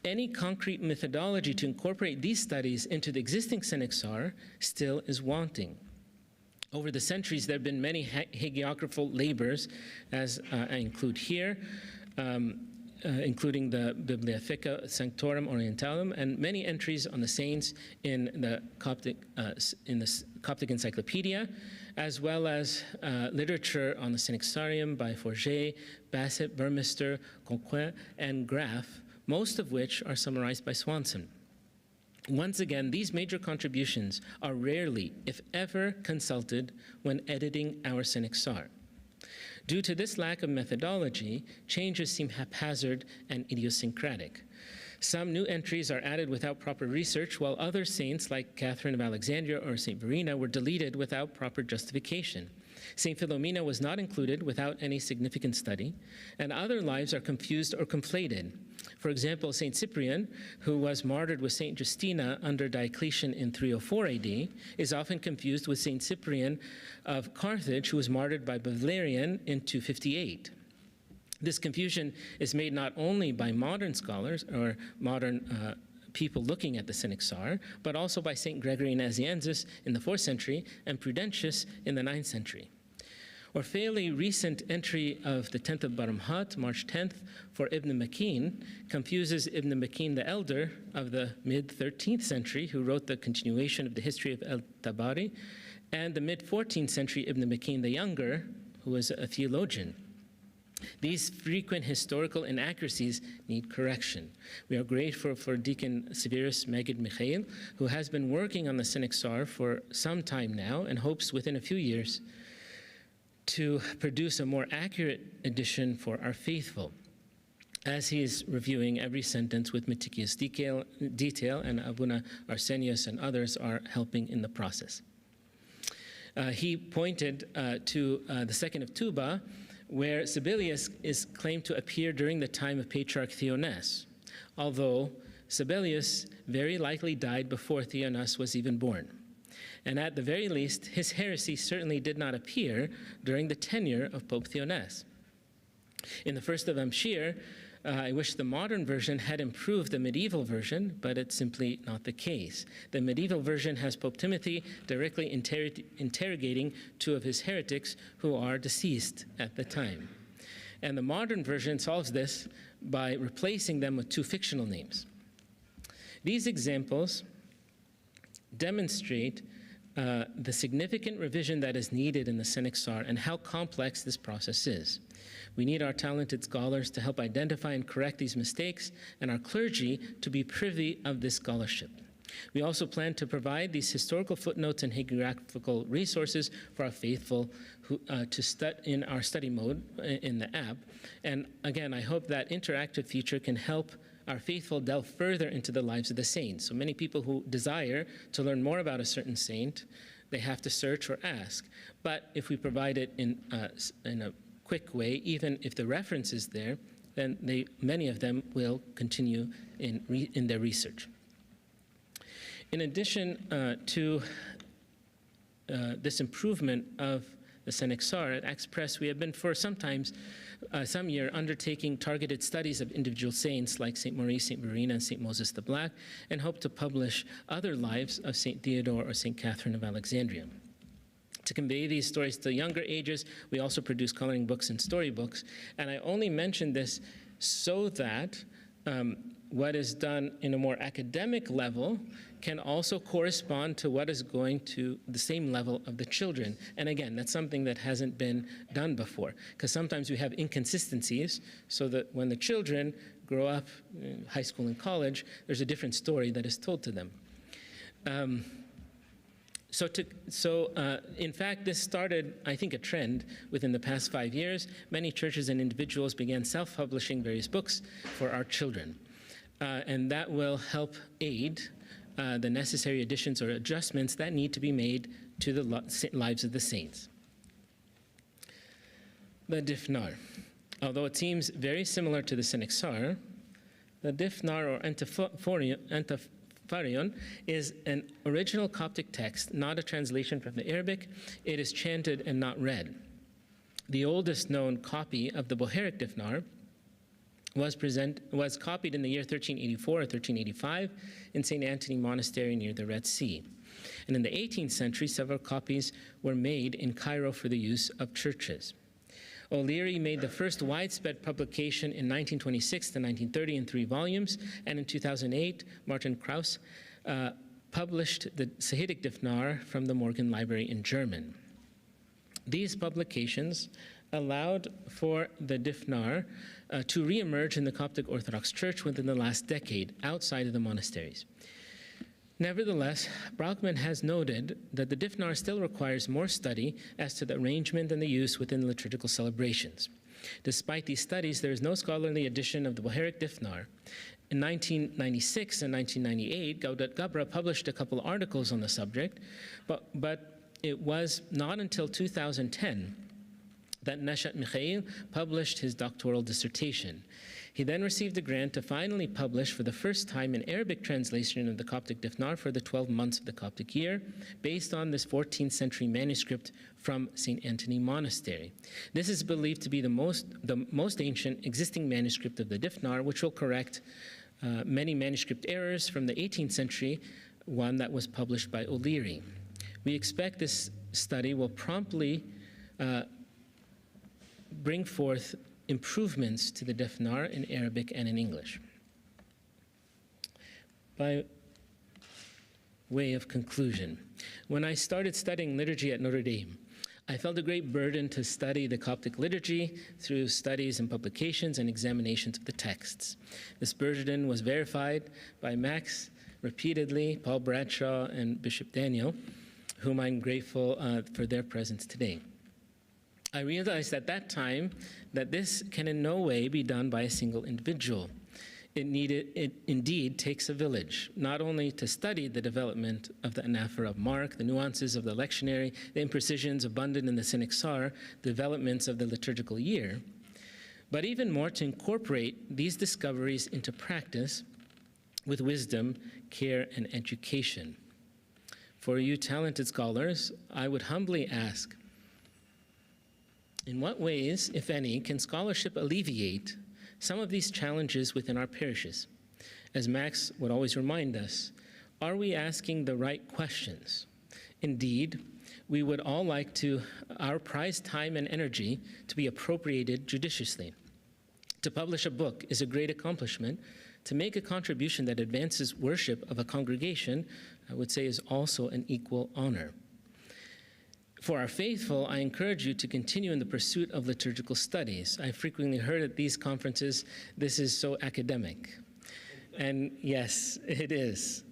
Any concrete methodology to incorporate these studies into the existing Synaxar still is wanting. Over the centuries, there have been many hagiographical labors, as I include here, including the Bibliotheca Sanctorum Orientalum, and many entries on the saints in the Coptic Encyclopedia, as well as literature on the Synaxarium by Forget, Bassett, Burmester, Conquin, and Graff, most of which are summarized by Swanson. Once again, these major contributions are rarely, if ever, consulted when editing our Synaxar. Due to this lack of methodology, changes seem haphazard and idiosyncratic. Some new entries are added without proper research, while other saints like Catherine of Alexandria or St. Verena were deleted without proper justification. St. Philomena was not included without any significant study, and other lives are confused or conflated. For example, St. Cyprian, who was martyred with St. Justina under Diocletian in 304 AD, is often confused with St. Cyprian of Carthage, who was martyred by Valerian in 258. This confusion is made not only by modern scholars or modern people looking at the Synaxar, but also by St. Gregory Nazianzus in the 4th century and Prudentius in the 9th century. Or fairly recent entry of the 10th of Baramhat, March 10th, for Ibn Makin confuses Ibn Makin the Elder of the mid-13th century, who wrote the continuation of the history of El-Tabari, and the mid-14th century Ibn Makin the Younger, who was a theologian. These frequent historical inaccuracies need correction. We are grateful for Deacon Severus Megid Michael, who has been working on the Synaxar for some time now and hopes within a few years to produce a more accurate edition for our faithful, as he is reviewing every sentence with meticulous detail, and Abuna Arsenius and others are helping in the process. He pointed to the 2nd of Tuba, where Sibelius is claimed to appear during the time of Patriarch Theonas, although Sibelius very likely died before Theonas was even born. And at the very least, his heresy certainly did not appear during the tenure of Pope Theonas. In the 1st of Amshir, I wish the modern version had improved the medieval version, but it's simply not the case. The medieval version has Pope Timothy directly interrogating 2 of his heretics who are deceased at the time. And the modern version solves this by replacing them with 2 fictional names. These examples demonstrate the significant revision that is needed in the Synaxar and how complex this process is. We need our talented scholars to help identify and correct these mistakes, and our clergy to be privy of this scholarship. We also plan to provide these historical footnotes and hagiographical resources for our faithful in our study mode in the app. And again, I hope that interactive feature can help our faithful delve further into the lives of the saints. So many people who desire to learn more about a certain saint, they have to search or ask. But if we provide it in a quick way, even if the reference is there, then many of them will continue in their research. In addition to this improvement of the Synaxar at Acts Press, we have been for some year undertaking targeted studies of individual saints like St. Maurice, St. Verena, and St. Moses the Black, and hope to publish other lives of St. Theodore or St. Catherine of Alexandria. To convey these stories to younger ages, we also produce coloring books and storybooks. And I only mention this so that what is done in a more academic level can also correspond to what is going to the same level of the children. And again, that's something that hasn't been done before, because sometimes we have inconsistencies, so that when the children grow up in high school and college, there's a different story that is told to them. In fact, this started, I think, a trend within the past 5 years. Many churches and individuals began self-publishing various books for our children. And that will help aid the necessary additions or adjustments that need to be made to the lives of the saints. The Difnar. Although it seems very similar to the Synaxar, the Difnar or Antipharion is an original Coptic text, not a translation from the Arabic. It is chanted and not read. The oldest known copy of the Bohairic Difnar was copied in the year 1384 or 1385 in St. Anthony Monastery near the Red Sea. And in the 18th century, several copies were made in Cairo for the use of churches. O'Leary made the first widespread publication in 1926 to 1930 in 3 volumes, and in 2008, Martin Krauss published the Sahidic Difnar from the Morgan Library in German. These publications allowed for the Difnar to reemerge in the Coptic Orthodox Church within the last decade, outside of the monasteries. Nevertheless, Brockman has noted that the Difnar still requires more study as to the arrangement and the use within liturgical celebrations. Despite these studies, there is no scholarly edition of the Bohairic Difnar. In 1996 and 1998, Gaudat Gabra published a couple articles on the subject, but it was not until 2010 that Neshat Mikhail published his doctoral dissertation. He then received a grant to finally publish for the first time an Arabic translation of the Coptic Difnar for the 12 months of the Coptic year, based on this 14th century manuscript from St. Anthony Monastery. This is believed to be the most ancient existing manuscript of the Difnar, which will correct many manuscript errors from the 18th century one that was published by O'Leary. We expect this study will promptly bring forth improvements to the Difnar in Arabic and in English. By way of conclusion, when I started studying liturgy at Notre Dame, I felt a great burden to study the Coptic liturgy through studies and publications and examinations of the texts. This burden was verified by Max repeatedly, Paul Bradshaw, and Bishop Daniel, whom I'm grateful for their presence today. I realized at that time that this can in no way be done by a single individual. It indeed takes a village, not only to study the development of the anaphora of Mark, the nuances of the lectionary, the imprecisions abundant in the Synaxar, developments of the liturgical year, but even more to incorporate these discoveries into practice with wisdom, care, and education. For you talented scholars, I would humbly ask, in what ways, if any, can scholarship alleviate some of these challenges within our parishes? As Max would always remind us, are we asking the right questions? Indeed, we would all like our prized time and energy to be appropriated judiciously. To publish a book is a great accomplishment. To make a contribution that advances worship of a congregation, I would say, is also an equal honor. For our faithful, I encourage you to continue in the pursuit of liturgical studies. I frequently heard at these conferences, this is so academic. And yes, it is.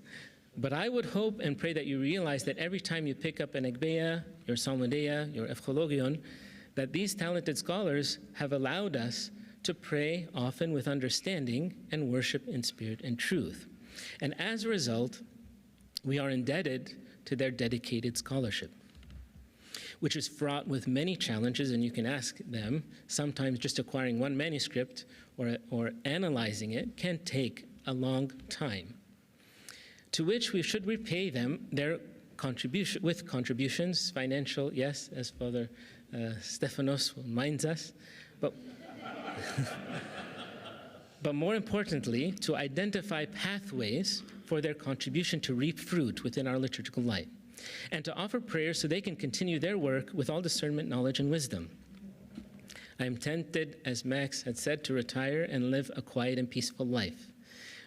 But I would hope and pray that you realize that every time you pick up an Egbeia, your Psalmodeia, your Evchologion, that these talented scholars have allowed us to pray often with understanding and worship in spirit and truth. And as a result, we are indebted to their dedicated scholarship, which is fraught with many challenges, and you can ask them. Sometimes just acquiring one manuscript or analyzing it can take a long time, to which we should repay them their contribution with contributions, financial, yes, as Father Stephanos reminds us, but but more importantly, to identify pathways for their contribution to reap fruit within our liturgical life, and to offer prayers so they can continue their work with all discernment, knowledge, and wisdom. I am tempted, as Max had said, to retire and live a quiet and peaceful life.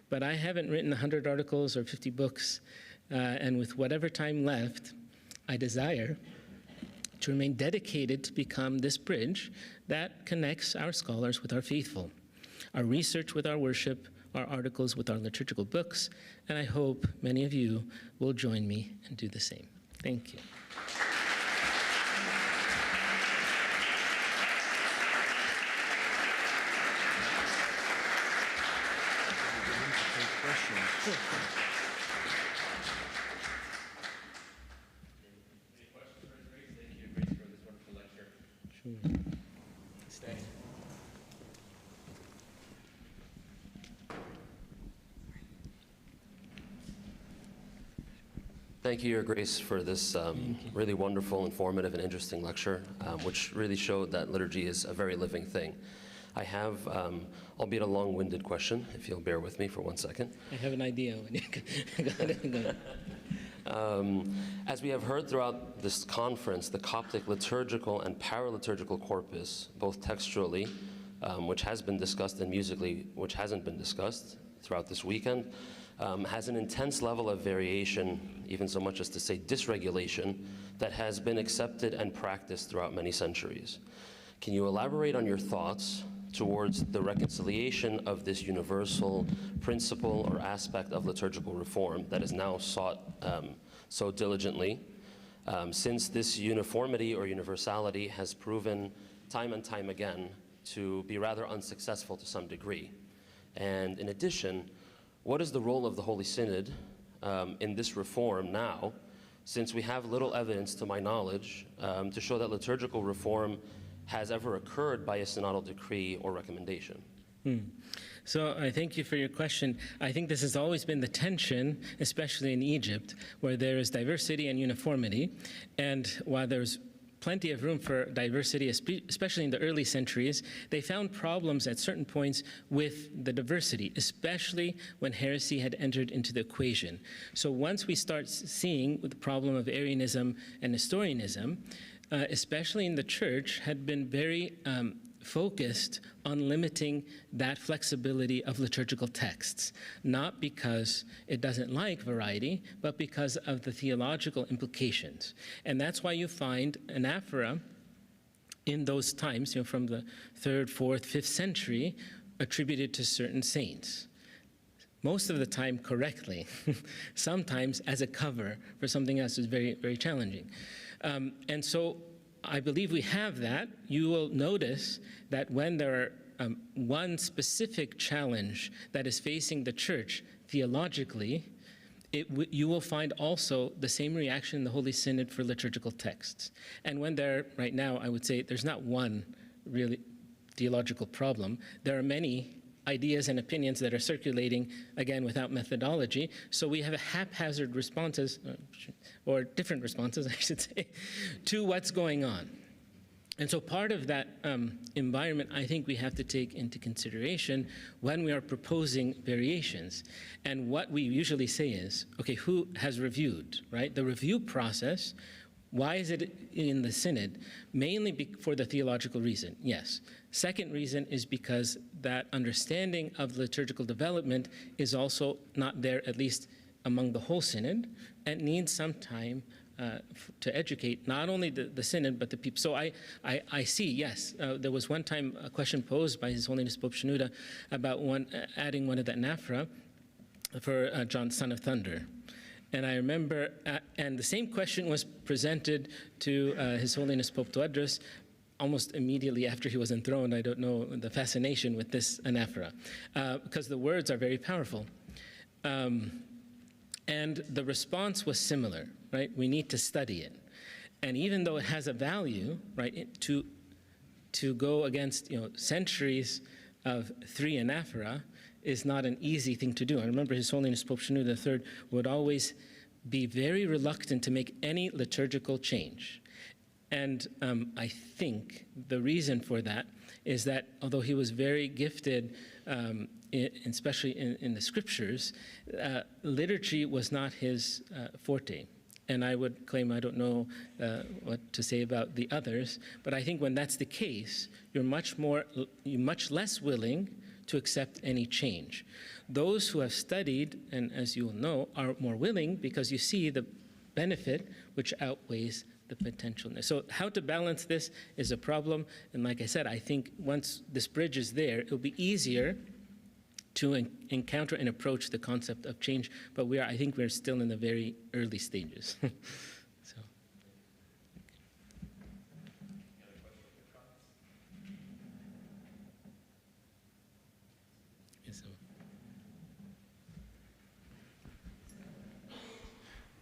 But I haven't written 100 articles or 50 books, and with whatever time left, I desire to remain dedicated to become this bridge that connects our scholars with our faithful, our research with our worship, our articles with our liturgical books, and I hope many of you will join me and do the same. Thank you. Thank you, Your Grace, for this really wonderful, informative, and interesting lecture, which really showed that liturgy is a very living thing. I have, albeit a long-winded question, if you'll bear with me for 1 second. I have an idea. Go ahead. As we have heard throughout this conference, the Coptic liturgical and paraliturgical corpus, both textually, which has been discussed, and musically, which hasn't been discussed throughout this weekend, has an intense level of variation, even so much as to say dysregulation, that has been accepted and practiced throughout many centuries. Can you elaborate on your thoughts towards the reconciliation of this universal principle or aspect of liturgical reform that is now sought so diligently, since this uniformity or universality has proven time and time again to be rather unsuccessful to some degree? And in addition, what is the role of the Holy Synod in this reform now, since we have little evidence, to my knowledge, to show that liturgical reform has ever occurred by a synodal decree or recommendation? So I thank you for your question. I think this has always been the tension, especially in Egypt, where there is diversity and uniformity. And while there's plenty of room for diversity, especially in the early centuries, they found problems at certain points with the diversity, especially when heresy had entered into the equation. So once we start seeing the problem of Arianism and Nestorianism, especially in the church, had been very focused on limiting that flexibility of liturgical texts, not because it doesn't like variety, but because of the theological implications. And that's why you find anaphora in those times, from the 3rd, 4th, 5th century, attributed to certain saints. Most of the time correctly, sometimes as a cover for something else is very, very challenging. And so I believe we have that. You will notice that when there are one specific challenge that is facing the church theologically, you will find also the same reaction in the Holy Synod for liturgical texts. And when there, right now, I would say there's not one really theological problem. There are many ideas and opinions that are circulating, again, without methodology. So we have a haphazard responses, or different responses, I should say, to what's going on. And so part of that environment, I think we have to take into consideration when we are proposing variations. And what we usually say is, okay, who has reviewed, right? The review process, why is it in the Synod? Mainly for the theological reason, yes. Second reason is because that understanding of liturgical development is also not there, at least among the whole Synod, and needs some time to educate not only the synod but the people. So I see, yes, there was one time a question posed by His Holiness Pope Shenouda about adding one of the anaphora for John, Son of Thunder. And I remember, and the same question was presented to His Holiness Pope Tewodros almost immediately after he was enthroned. I don't know the fascination with this anaphora, because the words are very powerful. And the response was similar, right? We need to study it. And even though it has a value, right, to go against, centuries of 3 anaphora is not an easy thing to do. I remember His Holiness Pope Shenouda III would always be very reluctant to make any liturgical change. And I think the reason for that is that although he was very gifted, especially in the scriptures, liturgy was not his forte. And I would claim, I don't know what to say about the others, but I think when that's the case, you're much less willing to accept any change. Those who have studied, and as you will know, are more willing because you see the benefit which outweighs the potential. So how to balance this is a problem. And like I said, I think once this bridge is there, it'll be easier to encounter and approach the concept of change. But I think we're still in the very early stages. So.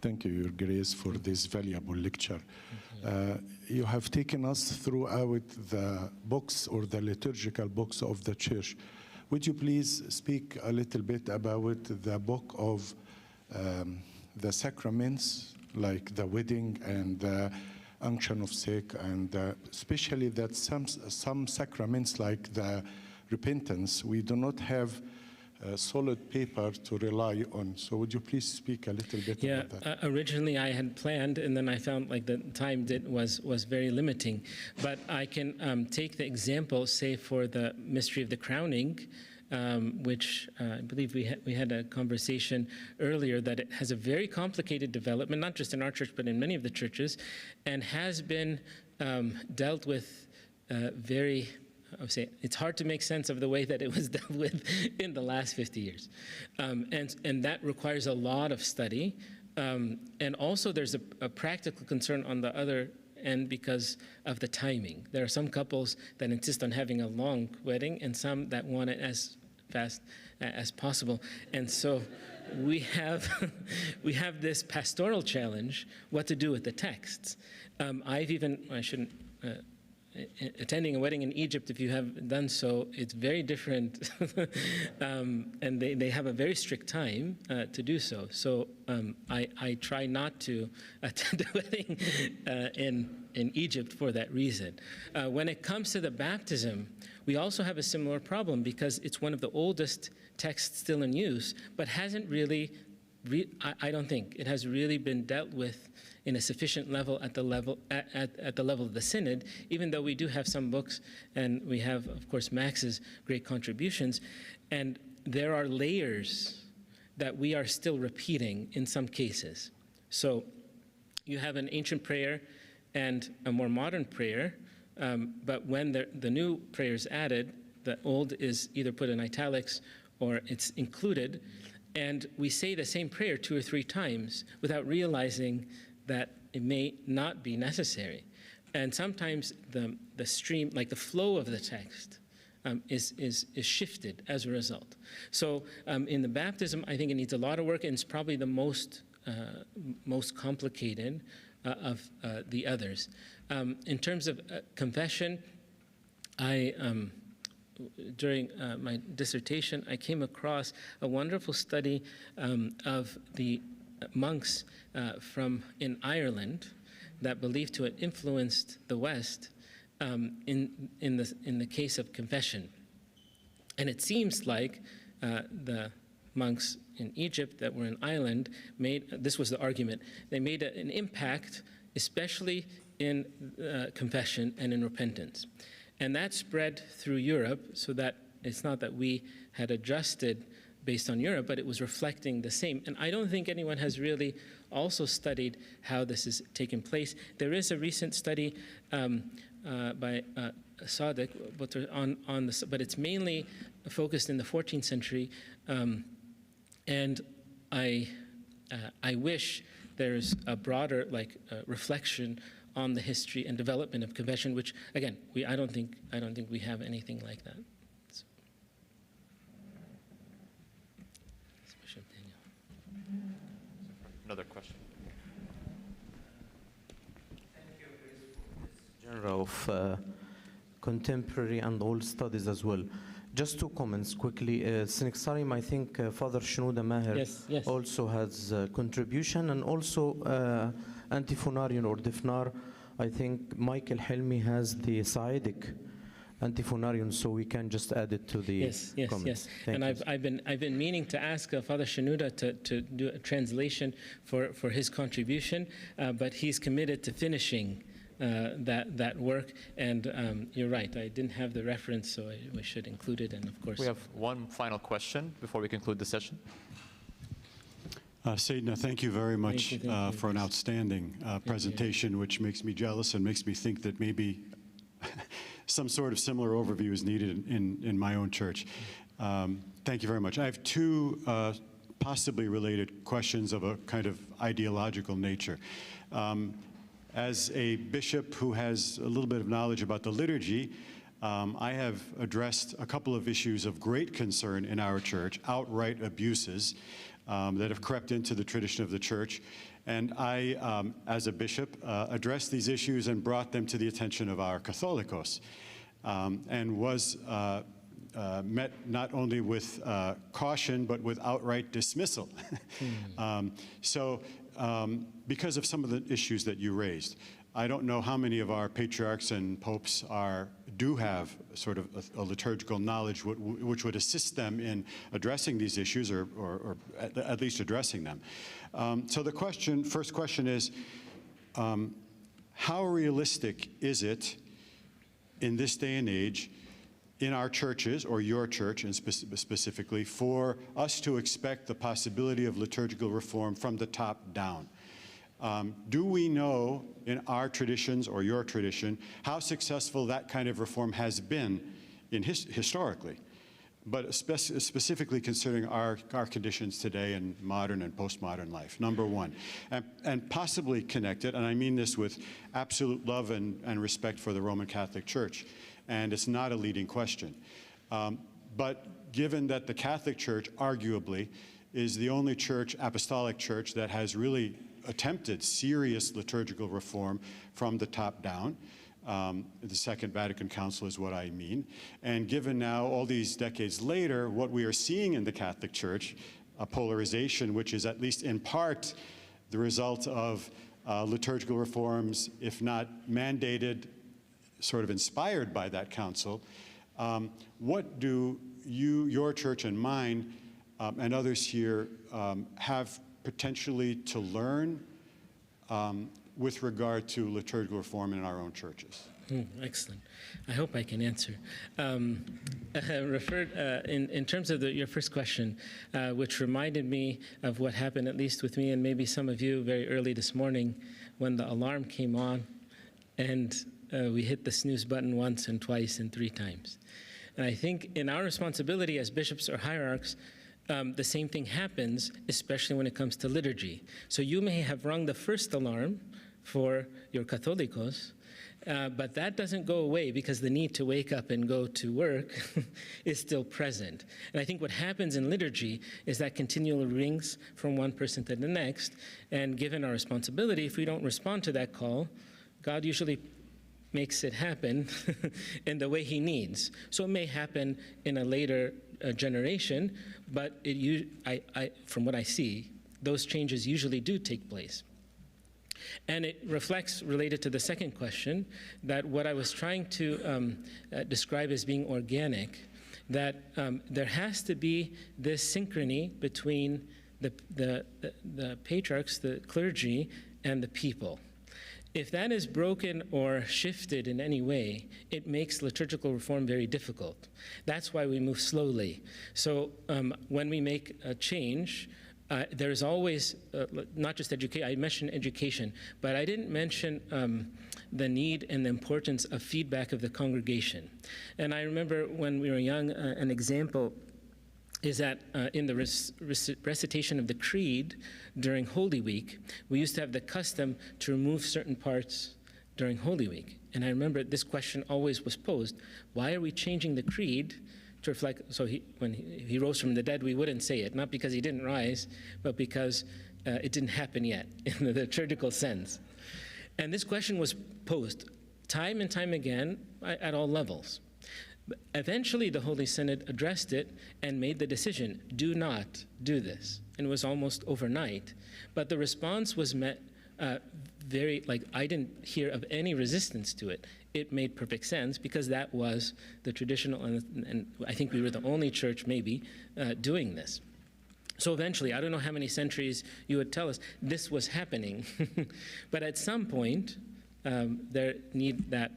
Thank you, Your Grace, for this valuable lecture. You have taken us throughout the books or the liturgical books of the Church. Would you please speak a little bit about the book of the sacraments, like the wedding and the unction of sick, and especially that some sacraments like the repentance, we do not have solid paper to rely on. So would you please speak a little bit about that? Originally I had planned, and then I found like the time was very limiting. But I can take the example, say, for the mystery of the crowning, which I believe we had a conversation earlier, that it has a very complicated development, not just in our church, but in many of the churches, and has been dealt with very, I would say, it's hard to make sense of the way that it was dealt with in the last 50 years. And that requires a lot of study. And also there's a practical concern on the other end because of the timing. There are some couples that insist on having a long wedding and some that want it as fast as possible. And so we have this pastoral challenge, what to do with the texts. Attending a wedding in Egypt, if you have done so, it's very different. And they have a very strict time to do so. So I try not to attend a wedding in Egypt for that reason. When it comes to the baptism, we also have a similar problem because it's one of the oldest texts still in use, but hasn't really, I don't think it has really been dealt with in a sufficient level at the level of the synod, even though we do have some books, and we have, of course, Max's great contributions, and there are layers that we are still repeating in some cases. So you have an ancient prayer and a more modern prayer, but when the new prayer is added, the old is either put in italics or it's included, and we say the same prayer 2 or 3 times without realizing that it may not be necessary. And sometimes the stream, like the flow of the text, is shifted as a result. So in the baptism, I think it needs a lot of work, and it's probably the most complicated of the others. In terms of confession, during my dissertation, I came across a wonderful study of the monks in Ireland that believed to have influenced the West in the case of confession. And it seems like the monks in Egypt that were in Ireland this was the argument, they made an impact, especially in confession and in repentance. And that spread through Europe, so that it's not that we had adjusted based on Europe, but it was reflecting the same. And I don't think anyone has really also studied how this is taking place. There is a recent study by Sadiq, but it's mainly focused in the 14th century, and I wish there's a broader reflection on the history and development of confession, which again I don't think we have anything like that. So. Bishop Daniel. Another question. Thank you, Chris, for this genre of contemporary and old studies as well. Just two comments quickly. Sinexarium, I think Father Shenouda Maher yes. also has a contribution, and also antiphonarian or difnar. I think Michael Helmi has the Sa'idic antiphonarian, so we can just add it to the comments. Yes. And I've been meaning to ask Father Shenouda to do a translation for his contribution, but he's committed to finishing that work, and you're right, I didn't have the reference, so we should include it, and of course... We have one final question before we conclude the session. Sayyidina, thank you very much for an outstanding presentation, which makes me jealous and makes me think that maybe some sort of similar overview is needed in my own church. Thank you very much. I have two possibly related questions of a kind of ideological nature. As a bishop who has a little bit of knowledge about the liturgy, I have addressed a couple of issues of great concern in our church, outright abuses that have crept into the tradition of the church. And I, as a bishop, addressed these issues and brought them to the attention of our Catholicos, and was met not only with caution, but with outright dismissal. Because of some of the issues that you raised, I don't know how many of our patriarchs and popes do have sort of a liturgical knowledge which would assist them in addressing these issues, or at least addressing them. So the first question is, how realistic is it in this day and age in our churches, or your church and specifically, for us to expect the possibility of liturgical reform from the top down? Do we know in our traditions or your tradition how successful that kind of reform has been historically, but specifically considering our conditions today in modern and postmodern life, number one. And possibly connected, and I mean this with absolute love and respect for the Roman Catholic Church, and it's not a leading question. But given that the Catholic Church arguably is the only apostolic church that has really attempted serious liturgical reform from the top down. The Second Vatican Council is what I mean. And given now, all these decades later, what we are seeing in the Catholic Church, a polarization which is at least in part the result of liturgical reforms, if not mandated, sort of inspired by that council, what do your church and mine and others here have potentially to learn with regard to liturgical reform in our own churches? Excellent. I hope I can answer. In terms of your first question, which reminded me of what happened, at least with me and maybe some of you, very early this morning when the alarm came on, and we hit the snooze button once and twice and 3 times. And I think in our responsibility as bishops or hierarchs, the same thing happens, especially when it comes to liturgy. So you may have rung the first alarm for your Catholicos, but that doesn't go away because the need to wake up and go to work is still present. And I think what happens in liturgy is that continually rings from one person to the next, and given our responsibility, if we don't respond to that call, God usually makes it happen in the way he needs. So it may happen in a later generation, but from what I see, those changes usually do take place. And it reflects, related to the second question, that what I was trying to describe as being organic, that there has to be this synchrony between the patriarchs, the clergy, and the people. If that is broken or shifted in any way, it makes liturgical reform very difficult. That's why we move slowly. So when we make a change, there's always, not just education, I mentioned education, but I didn't mention the need and the importance of feedback of the congregation. And I remember when we were young, an example is that in the recitation of the Creed during Holy Week, we used to have the custom to remove certain parts during Holy Week. And I remember this question always was posed: why are we changing the Creed to reflect? So when he rose from the dead, we wouldn't say it, not because he didn't rise, but because it didn't happen yet in the liturgical sense. And this question was posed time and time again at all levels. Eventually, the Holy Synod addressed it and made the decision: do not do this. And it was almost overnight. But the response was met I didn't hear of any resistance to it. It made perfect sense because that was the traditional, and I think we were the only church maybe doing this. So eventually, I don't know how many centuries you would tell us this was happening, but at some point, there need that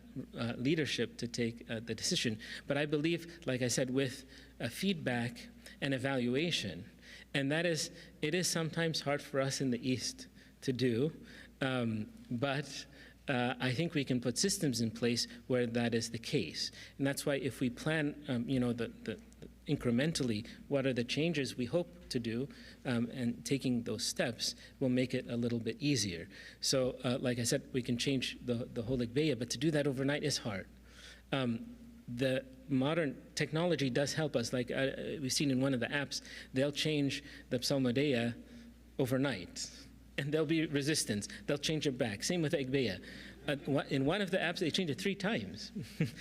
leadership to take the decision. But I believe, like I said, with feedback and evaluation, and that is, it is sometimes hard for us in the East to do, but I think we can put systems in place where that is the case. And that's why if we plan, incrementally, what are the changes we hope to do, and taking those steps will make it a little bit easier. So, like I said, we can change the whole Igbeya, but to do that overnight is hard. The modern technology does help us. Like we've seen in one of the apps, they'll change the Psalmodiya overnight, and there'll be resistance. They'll change it back. Same with Igbeya. In one of the apps, they changed it 3 times.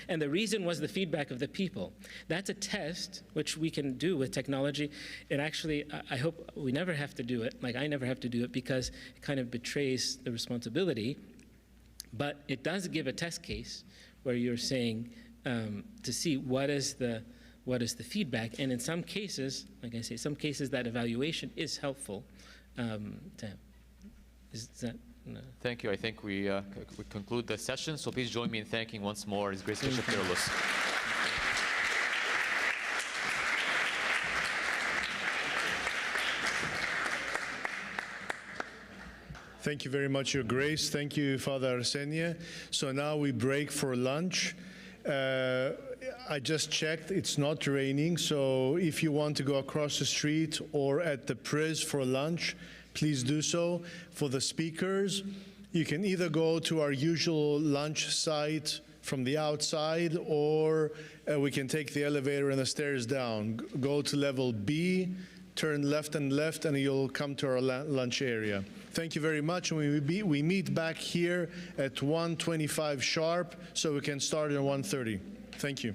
And the reason was the feedback of the people. That's a test which we can do with technology. And actually, I hope we never have to do it. Like, I never have to do it because it kind of betrays the responsibility. But it does give a test case where you're saying to see what is the feedback. And in some cases, like I say, some cases that evaluation is helpful to have. Is that? No. Thank you. I think we conclude the session. So please join me in thanking once more His Grace Bishop Kyrillos. Thank you very much, Your Grace. Thank you, Father Arsenia. So now we break for lunch. I just checked, it's not raining, so if you want to go across the street or at the Priz for lunch, please do so. For the speakers, you can either go to our usual lunch site from the outside, or we can take the elevator and the stairs down. Go to level B, turn left, and you'll come to our lunch area. Thank you very much. And we meet back here at 1:25 sharp, so we can start at 1:30. Thank you.